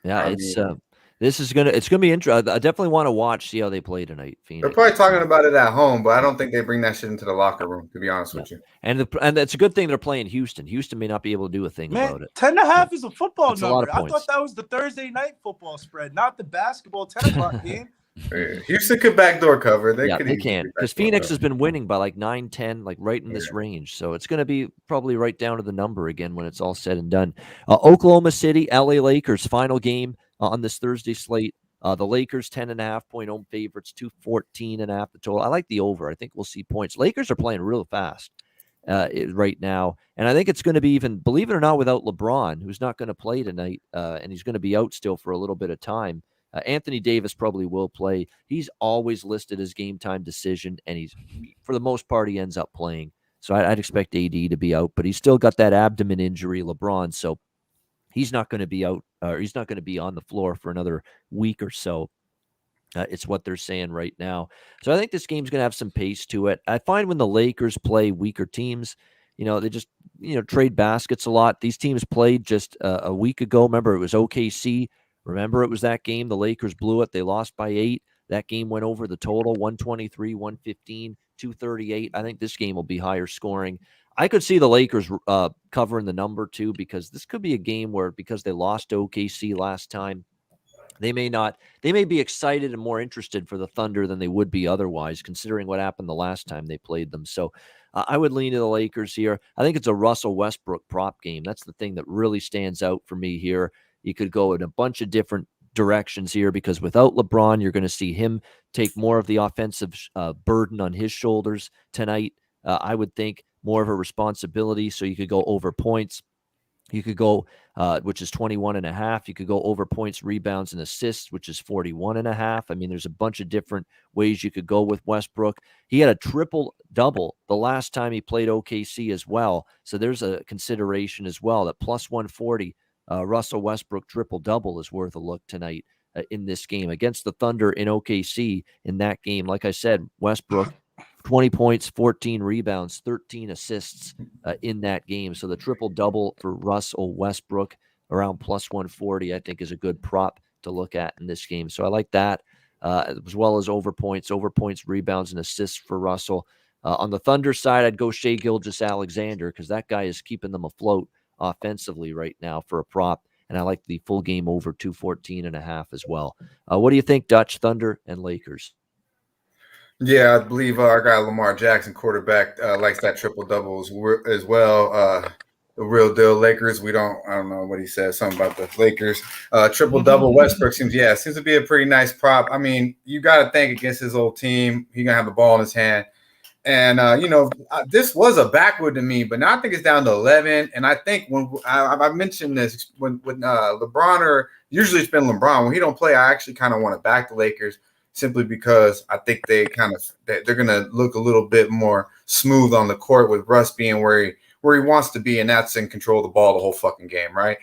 Yeah, it's gonna be interesting. I definitely want to see how they play tonight. Phoenix. They're probably talking about it at home, but I don't think they bring that shit into the locker room, to be honest with you. And it's a good thing they're playing Houston. Houston may not be able to do a thing about it. 10.5 is a football number. A lot of points. I thought that was the Thursday night football spread, not the basketball 10 o'clock game. Houston could backdoor cover. They can, because Phoenix has been winning by 9, 10, right in this range. So it's going to be probably right down to the number again when it's all said and done. Oklahoma City, LA Lakers, final game on this Thursday slate. The Lakers 10.5-point home favorites, 214.5 the total. I like the over. I think we'll see points. Lakers are playing real fast right now, and I think it's going to be even, believe it or not, without LeBron, who's not going to play tonight, and he's going to be out still for a little bit of time. Anthony Davis probably will play. He's always listed as game time decision, and he's, for the most part, he ends up playing. So I'd expect AD to be out, but he's still got that abdomen injury, LeBron. So he's not going to be out, or he's not going to be on the floor for another week or so. It's what they're saying right now. So I think this game's going to have some pace to it. I find when the Lakers play weaker teams, they just, trade baskets a lot. These teams played just a week ago. Remember, it was OKC. Remember, it was that game. The Lakers blew it. They lost by 8. That game went over the total, 123, 115, 238. I think this game will be higher scoring. I could see the Lakers covering the number too, because this could be a game where, because they lost to OKC last time, they may be excited and more interested for the Thunder than they would be otherwise, considering what happened the last time they played them. So I would lean to the Lakers here. I think it's a Russell Westbrook prop game. That's the thing that really stands out for me here. You could go in a bunch of different directions here, because without LeBron, you're going to see him take more of the offensive burden on his shoulders tonight. I would think more of a responsibility. So you could go over points. You could go, which is 21.5. You could go over points, rebounds, and assists, which is 41.5. I mean, there's a bunch of different ways you could go with Westbrook. He had a triple-double the last time he played OKC as well. So there's a consideration as well, that plus 140, Russell Westbrook triple-double is worth a look tonight in this game. Against the Thunder in OKC in that game, like I said, Westbrook, 20 points, 14 rebounds, 13 assists in that game. So the triple-double for Russell Westbrook around plus 140, I think, is a good prop to look at in this game. So I like that, as well as over points, rebounds, and assists for Russell. On the Thunder side, I'd go Shai Gilgeous-Alexander, because that guy is keeping them afloat offensively right now for a prop. And I like the full game over 214.5 as well. What do you think, Dutch? Thunder and Lakers? Yeah, I believe our guy Lamar Jackson, quarterback, likes that triple-double as well. The real deal Lakers. I don't know what he said, something about the Lakers. Triple-double Westbrook seems to be a pretty nice prop. I mean, you got to think against his old team, he's going to have the ball in his hand. And, this was a backwood to me, but now I think it's down to 11. And I think when I mentioned this, when LeBron, or usually it's been LeBron, when he don't play, I actually kind of want to back the Lakers, simply because I think they're going to look a little bit more smooth on the court, with Russ being where he wants to be, and that's in control of the ball the whole fucking game, right?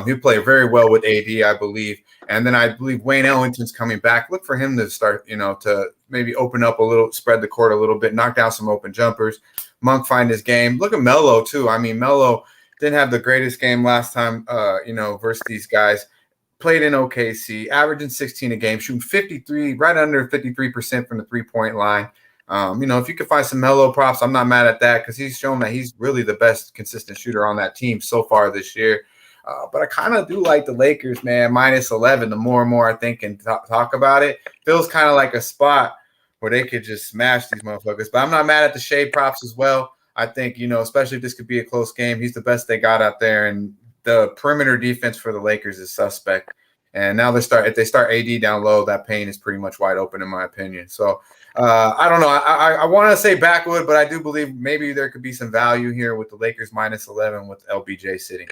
He'll play very well with AD, I believe. And then I believe Wayne Ellington's coming back. Look for him to start, to maybe open up a little, spread the court a little bit, knock down some open jumpers. Monk find his game. Look at Melo too. I mean, Melo didn't have the greatest game last time, versus these guys. Played in OKC, averaging 16 a game, shooting 53, right under 53% from the three-point line. If you could find some Melo props, I'm not mad at that, because he's shown that he's really the best consistent shooter on that team so far this year. But I kind of do like the Lakers, man, minus 11. The more and more I think and talk about it, feels kind of like a spot where they could just smash these motherfuckers. But I'm not mad at the Shai props as well. I think, especially if this could be a close game, he's the best they got out there. And the perimeter defense for the Lakers is suspect. And now if they start AD down low, that paint is pretty much wide open, in my opinion. So I don't know. I want to say backwood, but I do believe maybe there could be some value here with the Lakers minus 11 with LBJ sitting.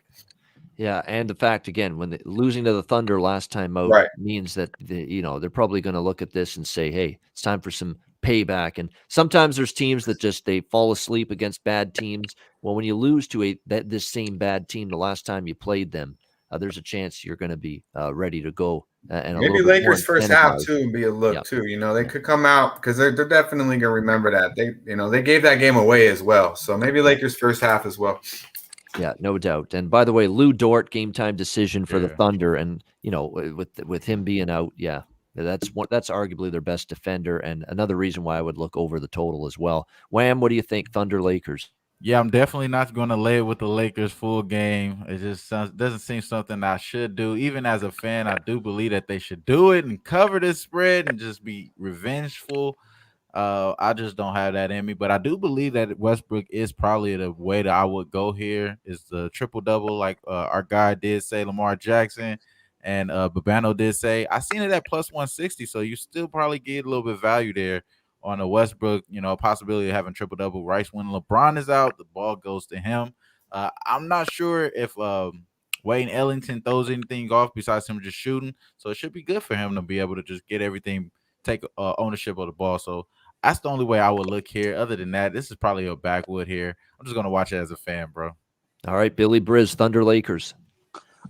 Yeah, and the fact, again, when losing to the Thunder last time out means that they're probably going to look at this and say, hey, it's time for some payback. And sometimes there's teams that they fall asleep against bad teams. Well, when you lose to this same bad team the last time you played them, there's a chance you're going to be ready to go. And maybe Lakers first half too be a look too. They could come out, because they're definitely going to remember that they gave that game away as well. So maybe Lakers first half as well. Yeah, no doubt. And by the way, Lou Dort, game time decision for the Thunder, and with him being out, that's arguably their best defender, and another reason why I would look over the total as well. Wham, what do you think, Thunder Lakers? Yeah, I'm definitely not going to lay it with the Lakers full game. It just doesn't seem something I should do. Even as a fan, I do believe that they should do it and cover this spread and just be revengeful. I just don't have that in me, but I do believe that Westbrook is probably the way that I would go here, is the triple-double, like our guy did say, Lamar Jackson. And Babano did say, I seen it at plus 160, so you still probably get a little bit of value there on a Westbrook, a possibility of having triple-double. Rice, when LeBron is out, the ball goes to him. I'm not sure if Wayne Ellington throws anything off besides him just shooting, so it should be good for him to be able to just get everything, take ownership of the ball. So that's the only way I would look here. Other than that, this is probably a backwood here. I'm just going to watch it as a fan, bro. All right, Billy Briz, Thunder Lakers.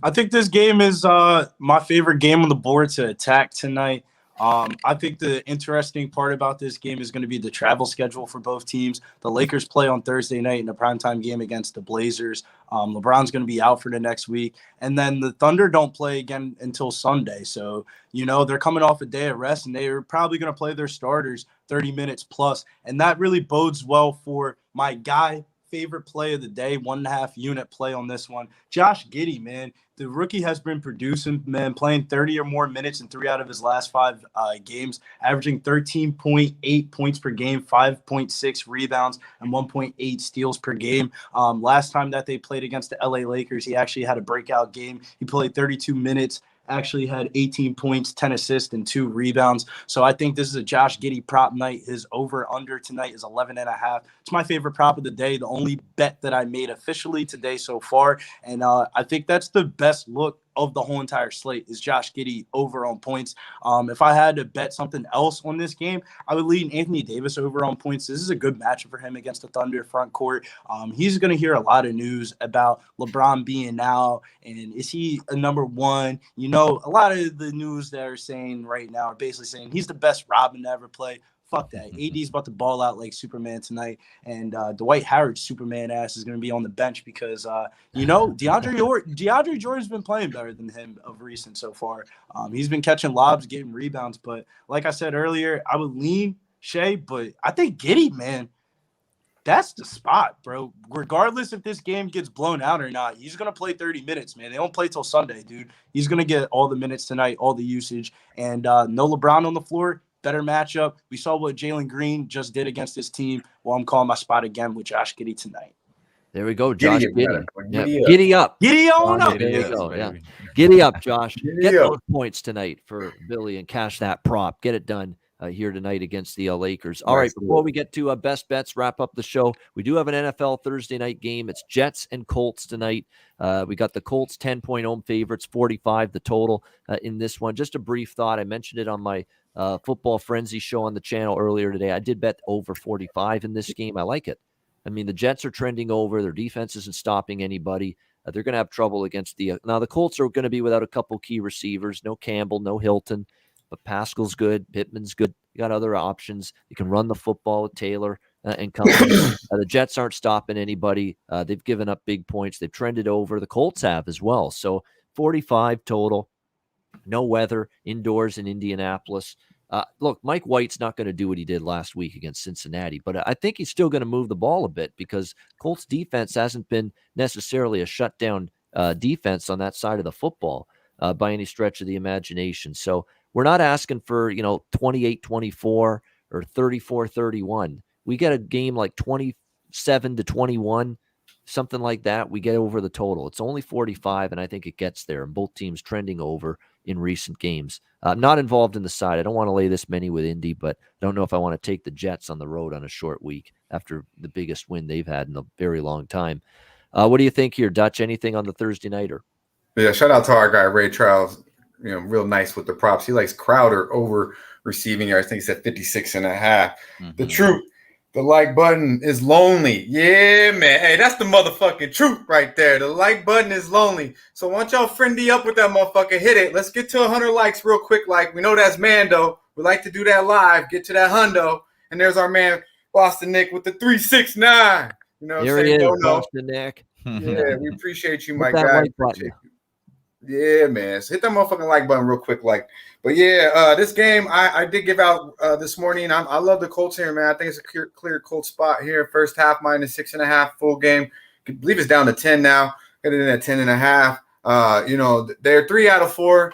I think this game is my favorite game on the board to attack tonight. I think the interesting part about this game is going to be the travel schedule for both teams. The Lakers play on Thursday night in a primetime game against the Blazers. LeBron's going to be out for the next week. And then the Thunder don't play again until Sunday. So, they're coming off a day of rest, and they're probably going to play their starters 30 minutes plus. And that really bodes well for my guy, favorite play of the day, 1.5 unit play on this one. Josh Giddey, man. The rookie has been producing, man, playing 30 or more minutes in 3 out of his last 5 games, averaging 13.8 points per game, 5.6 rebounds, and 1.8 steals per game. Last time that they played against the LA Lakers, he actually had a breakout game. He played 32 minutes, actually had 18 points, 10 assists, and 2 rebounds. So I think this is a Josh Giddey prop night. His over-under tonight is 11.5. It's my favorite prop of the day, the only bet that I made officially today so far. And I think that's the best look of the whole entire slate is Josh Giddey over on points. If I had to bet something else on this game, I would lean Anthony Davis over on points. This is a good matchup for him against the Thunder front court. He's going to hear a lot of news about LeBron being out, and is he a number one? A lot of the news that are saying right now are basically saying he's the best Robin to ever play. Fuck that. AD's about to ball out like Superman tonight, and Dwight Howard's Superman ass is going to be on the bench because, DeAndre Jordan's been playing better than him of recent so far. He's been catching lobs, getting rebounds, but like I said earlier, I would lean Shea, but I think Giddey, man, that's the spot, bro. Regardless if this game gets blown out or not, he's going to play 30 minutes, man. They don't play till Sunday, dude. He's going to get all the minutes tonight, all the usage, and no LeBron on the floor. Better matchup. We saw what Jalen Green just did against this team. Well, I'm calling my spot again with Josh Giddey tonight. There we go, Josh Giddey. Giddy up. Giddy on up. There you go. Yeah. Giddy up, Josh. Get those points tonight for Billy and cash that prop. Get it done here tonight against the Lakers. All right, before we get to best bets, wrap up the show, we do have an NFL Thursday night game. It's Jets and Colts tonight. We got the Colts 10-point home favorites, 45 the total in this one. Just a brief thought. I mentioned it on my Football Frenzy show on the channel earlier today. I did bet over 45 in this game. I like it. I mean, the Jets are trending over. Their defense isn't stopping anybody. They're going to have trouble against now the Colts are going to be without a couple key receivers. No Campbell, no Hilton, but Pascal's good. Pittman's good. You got other options. You can run the football with Taylor and company. The Jets aren't stopping anybody. They've given up big points. They've trended over. The Colts have as well. So 45 total. No weather, indoors in Indianapolis. Look, Mike White's not going to do what he did last week against Cincinnati, but I think he's still going to move the ball a bit because Colts defense hasn't been necessarily a shutdown defense on that side of the football by any stretch of the imagination. So we're not asking for, 28-24 or 34-31. We get a game like 27-21, something like that. We get over the total. It's only 45, and I think it gets there. And both teams trending over in recent games. I'm not involved in the side. I don't want to lay this many with Indy, but I don't know if I want to take the Jets on the road on a short week after the biggest win they've had in a very long time. What do you think here, Dutch? Anything on the Thursday nighter? Yeah, shout out to our guy, Ray Charles. Real nice with the props. He likes Crowder over receiving yards. I think he's at 56.5. Mm-hmm. The truth. The like button is lonely. Yeah, man. Hey, that's the motherfucking truth right there. The like button is lonely. So why don't y'all friendly up with that motherfucker? Hit it. Let's get to 100 likes real quick. Like, we know that's Mando. We like to do that live. Get to that hundo. And there's our man, Boston Nick, with the 369. There he is, Boston Nick. Yeah, we appreciate you, my guy. Yeah, man. So hit that motherfucking like button real quick. But yeah, this game I did give out this morning. I love the Colts here, man. I think it's a clear Colts spot here. First half -6.5, full game. I believe it's down to 10 now. Got it in at 10.5. They're 3 out of 4.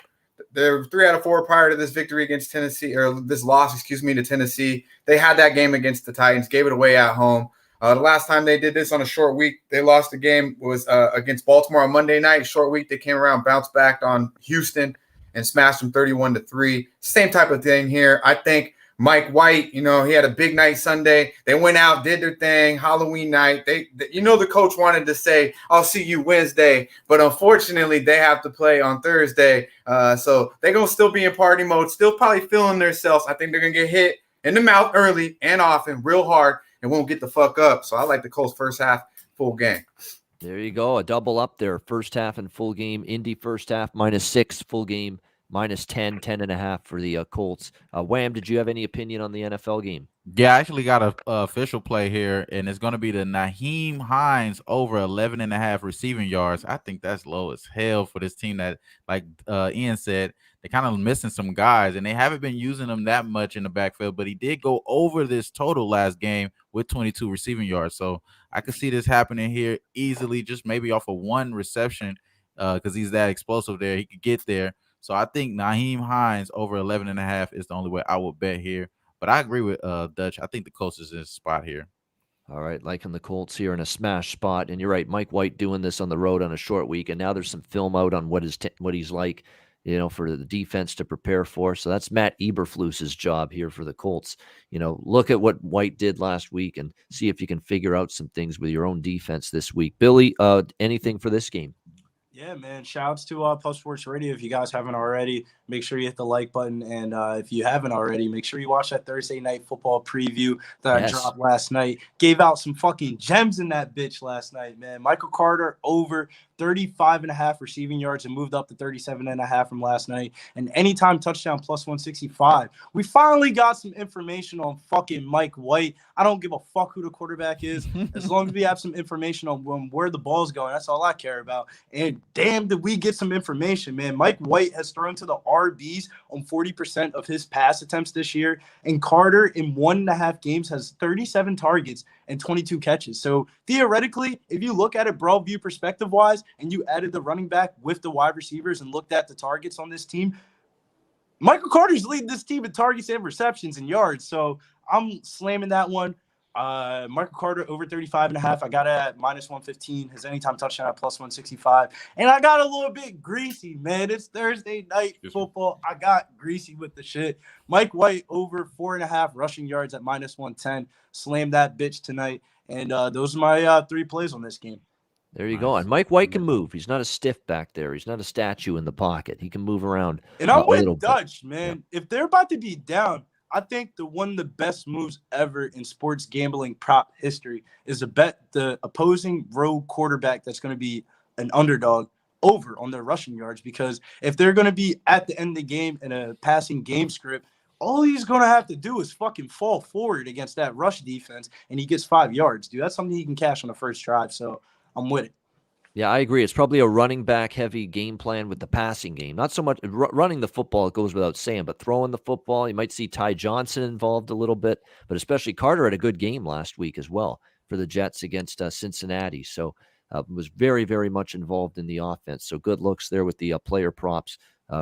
They're 3 out of 4 prior to this victory against Tennessee, or this loss, to Tennessee. They had that game against the Titans, gave it away at home. The last time they did this on a short week, they lost the game was against Baltimore on Monday night. Short week, they came around, bounced back on Houston, and smashed them 31-3. Same type of thing here. I think Mike White, he had a big night Sunday. They went out, did their thing. Halloween night, the coach wanted to say, "I'll see you Wednesday," but unfortunately, they have to play on Thursday. So they're gonna still be in party mode, still probably feeling themselves. I think they're gonna get hit in the mouth early and often, real hard, and won't get the fuck up. So I like the Colts first half, full game. There you go, a double up there. First half and full game. Indy first half -6, full game -10, 10.5 for the Colts. Wham, did you have any opinion on the NFL game? Yeah, I actually got a official play here, and it's going to be the Nyheim Hines over 11.5 receiving yards. I think that's low as hell for this team that, like Ian said, they're kind of missing some guys, and they haven't been using them that much in the backfield, but he did go over this total last game with 22 receiving yards. So I could see this happening here easily, just maybe off of one reception because he's that explosive there. He could get there. So I think Nyheim Hines over 11.5 is the only way I would bet here. But I agree with Dutch. I think the Colts is in a spot here. All right, liking the Colts here in a smash spot. And you're right, Mike White doing this on the road on a short week, and now there's some film out on what he's like, for the defense to prepare for. So that's Matt Eberflus's job here for the Colts. Look at what White did last week and see if you can figure out some things with your own defense this week. Billy, anything for this game? Yeah, man. Shouts to Plus Sports Radio. If you guys haven't already, make sure you hit the like button. And if you haven't already, make sure you watch that Thursday night football preview that I dropped last night. Gave out some fucking gems in that bitch last night, man. Michael Carter over 35.5 receiving yards and moved up to 37.5 from last night. And anytime touchdown +165. We finally got some information on fucking Mike White. I don't give a fuck who the quarterback is. As long as we have some information on where the ball's going, that's all I care about. And damn, did we get some information, man. Mike White has thrown to the RBs on 40% of his pass attempts this year. And Carter in 1.5 games has 37 targets and 22 catches. So theoretically, if you look at it broad view perspective wise, and you added the running back with the wide receivers and looked at the targets on this team, Michael Carter's leading this team in targets and receptions and yards. So I'm slamming that one. Michael Carter over 35.5. I got it at -115. His anytime touchdown at +165. And I got a little bit greasy, man. It's Thursday night football. I got greasy with the shit. Mike White over 4.5 rushing yards at -110. Slam that bitch tonight. And those are my 3 plays on this game. There you go. And Mike White can move. He's not a stiff back there. He's not a statue in the pocket. He can move around. And I'm with Dutch, man. Yeah. If they're about to be down, I think one of the best moves ever in sports gambling prop history is to bet the opposing road quarterback that's going to be an underdog over on their rushing yards. Because if they're going to be at the end of the game in a passing game script, all he's going to have to do is fucking fall forward against that rush defense, and he gets 5 yards, dude. That's something he can cash on the first drive. So I'm with it. Yeah, I agree. It's probably a running back heavy game plan with the passing game. Not so much running the football, it goes without saying, but throwing the football, you might see Ty Johnson involved a little bit, but especially Carter had a good game last week as well for the Jets against Cincinnati. So was very, very much involved in the offense. So good looks there with the player props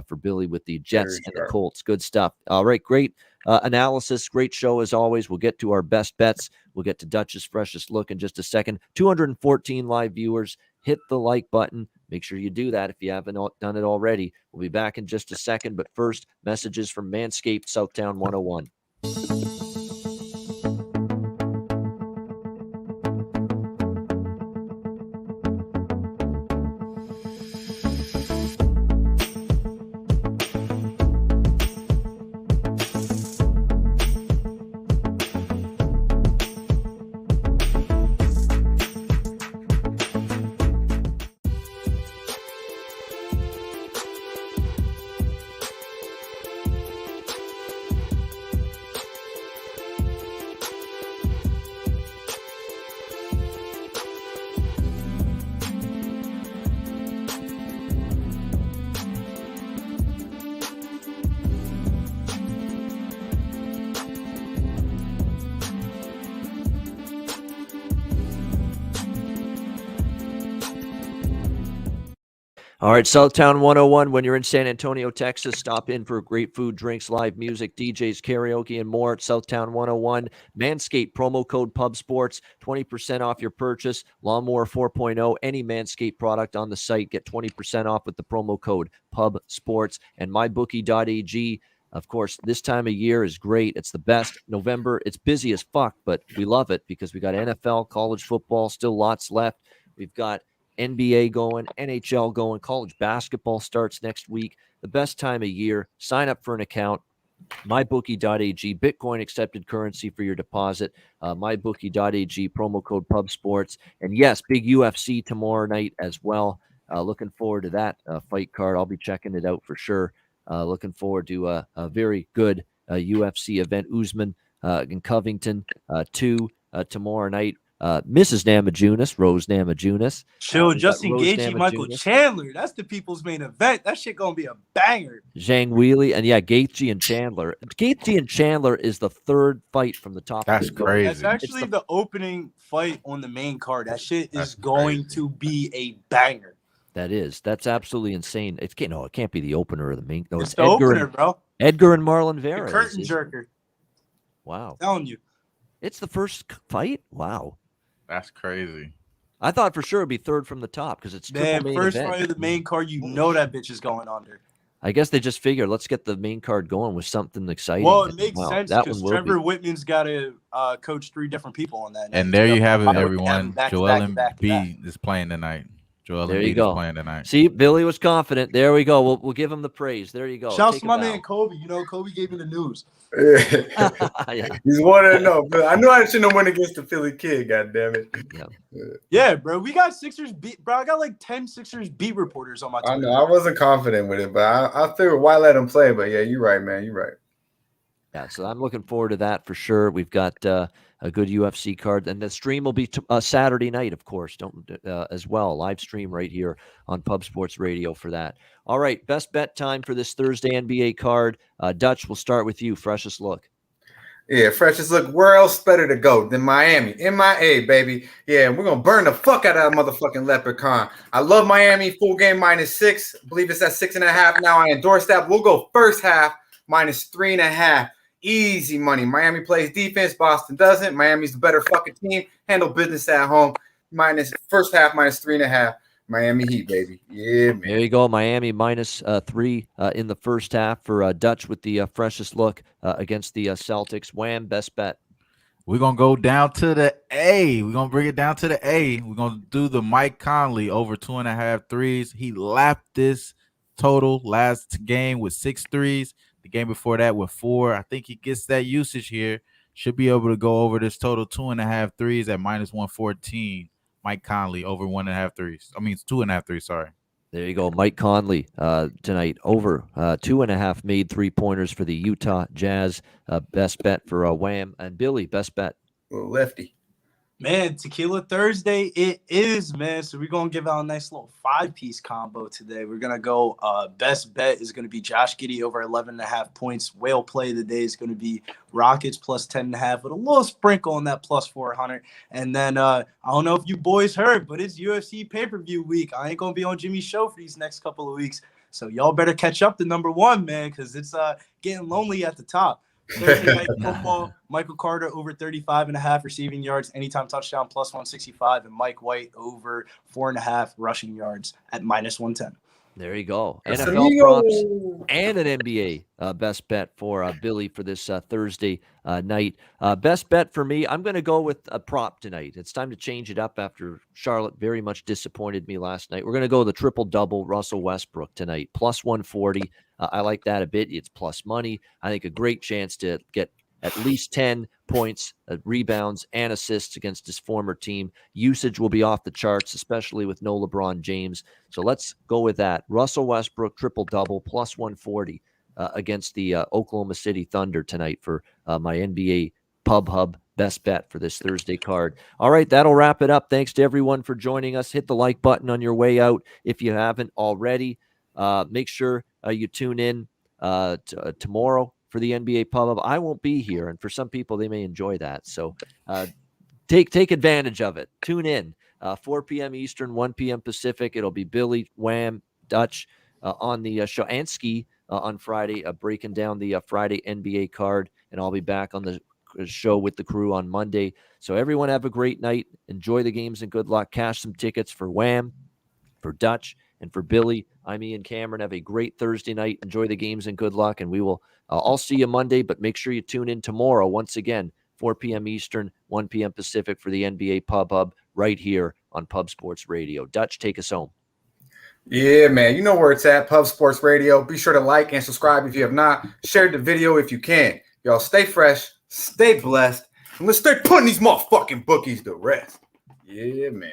for Billy with the Jets and the Colts. Good stuff. All right, great analysis. Great show as always. We'll get to our best bets. We'll get to Dutch's freshest look in just a second. 214 live viewers. Hit the like button. Make sure you do that if you haven't done it already. We'll be back in just a second. But first, messages from Manscaped, Southtown 101. All right, Southtown 101. When you're in San Antonio, Texas, stop in for great food, drinks, live music, DJs, karaoke, and more at Southtown 101. Manscaped, promo code PubSports, 20% off your purchase. Lawnmower 4.0, any Manscaped product on the site, get 20% off with the promo code PubSports. And mybookie.ag, of course, this time of year is great. It's the best. November, it's busy as fuck, but we love it because we got NFL, college football, still lots left. We've got NBA going, NHL going, college basketball starts next week. The best time of year. Sign up for an account. MyBookie.ag, Bitcoin accepted currency for your deposit. MyBookie.ag, promo code PubSports. And yes, big UFC tomorrow night as well. Looking forward to that fight card. I'll be checking it out for sure. Looking forward to a very good UFC event. Usman in Covington 2 tomorrow night. Mrs. Namajunas, Rose Namajunas. Chill, Justin Gaethje, Michael Chandler. That's the people's main event. That shit gonna be a banger. Zhang Weili, and yeah, Gaethje and Chandler. Gaethje and Chandler is the third fight from the top. That's crazy. That's actually the opening fight on the main card. That shit is going to be a banger. That's absolutely insane. It can't be the opener of the main. No, it's the opener, bro. Edgar and Marlon Vera. The curtain jerker. Wow. I'm telling you. It's the first fight? Wow. That's crazy. I thought for sure it'd be third from the top because it's first fight of the main card. You know that bitch is going under. I guess they just figured let's get the main card going with something exciting. Well, it makes sense because Trevor Whitman's got to coach 3 different people on that. And there you have it, everyone. Joel Embiid is playing tonight. There you go. Playing tonight. See, Billy was confident. There we go. We'll give him the praise. There you go. Shouts to my man Kobe. You know, Kobe gave me the news. Yeah. He's wanting to know. But I knew I shouldn't have went against the Philly kid. God damn it. Yeah, bro. We got Sixers beat. Bro, I got like 10 Sixers beat reporters on my Twitter. I know. I wasn't confident with it, but I figured why let him play. But yeah, you're right, man. You're right. Yeah, so I'm looking forward to that for sure. We've got a good UFC card, and the stream will be Saturday night, of course. As well, live stream right here on Pub Sports Radio for that. All right, best bet time for this Thursday NBA card. Dutch, we'll start with you. Freshest look. Yeah, freshest look. Where else better to go than Miami? MIA, baby. Yeah, we're gonna burn the fuck out of that motherfucking leprechaun. I love Miami. Full game -6. I believe it's at 6.5 now. I endorse that. We'll go first half -3.5. Easy money. Miami plays defense. Boston doesn't. Miami's the better fucking team. Handle business at home. First half -3.5. Miami Heat, baby. Yeah, man. There you go. Miami -3 in the first half for Dutch with the freshest look against the Celtics. Wham, best bet. We're going to go down to the A. We're going to bring it down to the A. We're going to do the Mike Conley over 2.5 threes. He lapped this total last game with 6 threes. The game before that with 4. I think he gets that usage here. Should be able to go over this total 2.5 threes at -114. Mike Conley over 1.5 threes. I mean, it's 2.5 threes. Sorry. There you go. Mike Conley tonight over 2.5 made 3-pointers for the Utah Jazz. Best bet for Wham. And Billy, best bet. Lefty. Man, Tequila Thursday it is, man. So we're going to give out a nice little 5-piece combo today. We're going to go best bet is going to be Josh Giddey over 11.5 points. Whale play of the day is going to be Rockets plus 10.5 with a little sprinkle on that plus 400. And then I don't know if you boys heard, but it's UFC pay-per-view week. I ain't going to be on Jimmy's show for these next couple of weeks. So y'all better catch up to number 1, man, because it's getting lonely at the top. Thursday night football, Michael Carter over 35.5 receiving yards, anytime touchdown plus 165, and Mike White over 4.5 rushing yards at -110. There you go. NFL props and an NBA best bet for Billy for this Thursday night. Best bet for me, I'm going to go with a prop tonight. It's time to change it up after Charlotte very much disappointed me last night. We're going to go the triple-double Russell Westbrook tonight, plus 140. I like that a bit. It's plus money. I think a great chance to get at least 10 points, rebounds, and assists against his former team. Usage will be off the charts, especially with no LeBron James. So let's go with that. Russell Westbrook, triple-double, plus 140 against the Oklahoma City Thunder tonight for my NBA Pub Hub best bet for this Thursday card. All right, that'll wrap it up. Thanks to everyone for joining us. Hit the like button on your way out if you haven't already. Make sure you tune in tomorrow for the NBA Pub Hub. I won't be here, and for some people, they may enjoy that. So take advantage of it. Tune in. 4 p.m. Eastern, 1 p.m. Pacific. It'll be Billy, Wham, Dutch on the show, and Ski on Friday, breaking down the Friday NBA card, and I'll be back on the show with the crew on Monday. So everyone have a great night. Enjoy the games and good luck. Cash some tickets for Wham, for Dutch, and for Billy. I'm Ian Cameron. Have a great Thursday night. Enjoy the games and good luck. And we will I'll see you Monday, but make sure you tune in tomorrow once again, 4 p.m. Eastern, 1 p.m. Pacific for the NBA Pub Hub right here on Pub Sports Radio. Dutch, take us home. Yeah, man. You know where it's at, Pub Sports Radio. Be sure to like and subscribe if you have not. Share the video if you can. Y'all stay fresh, stay blessed, and let's start putting these motherfucking bookies to rest. Yeah, man.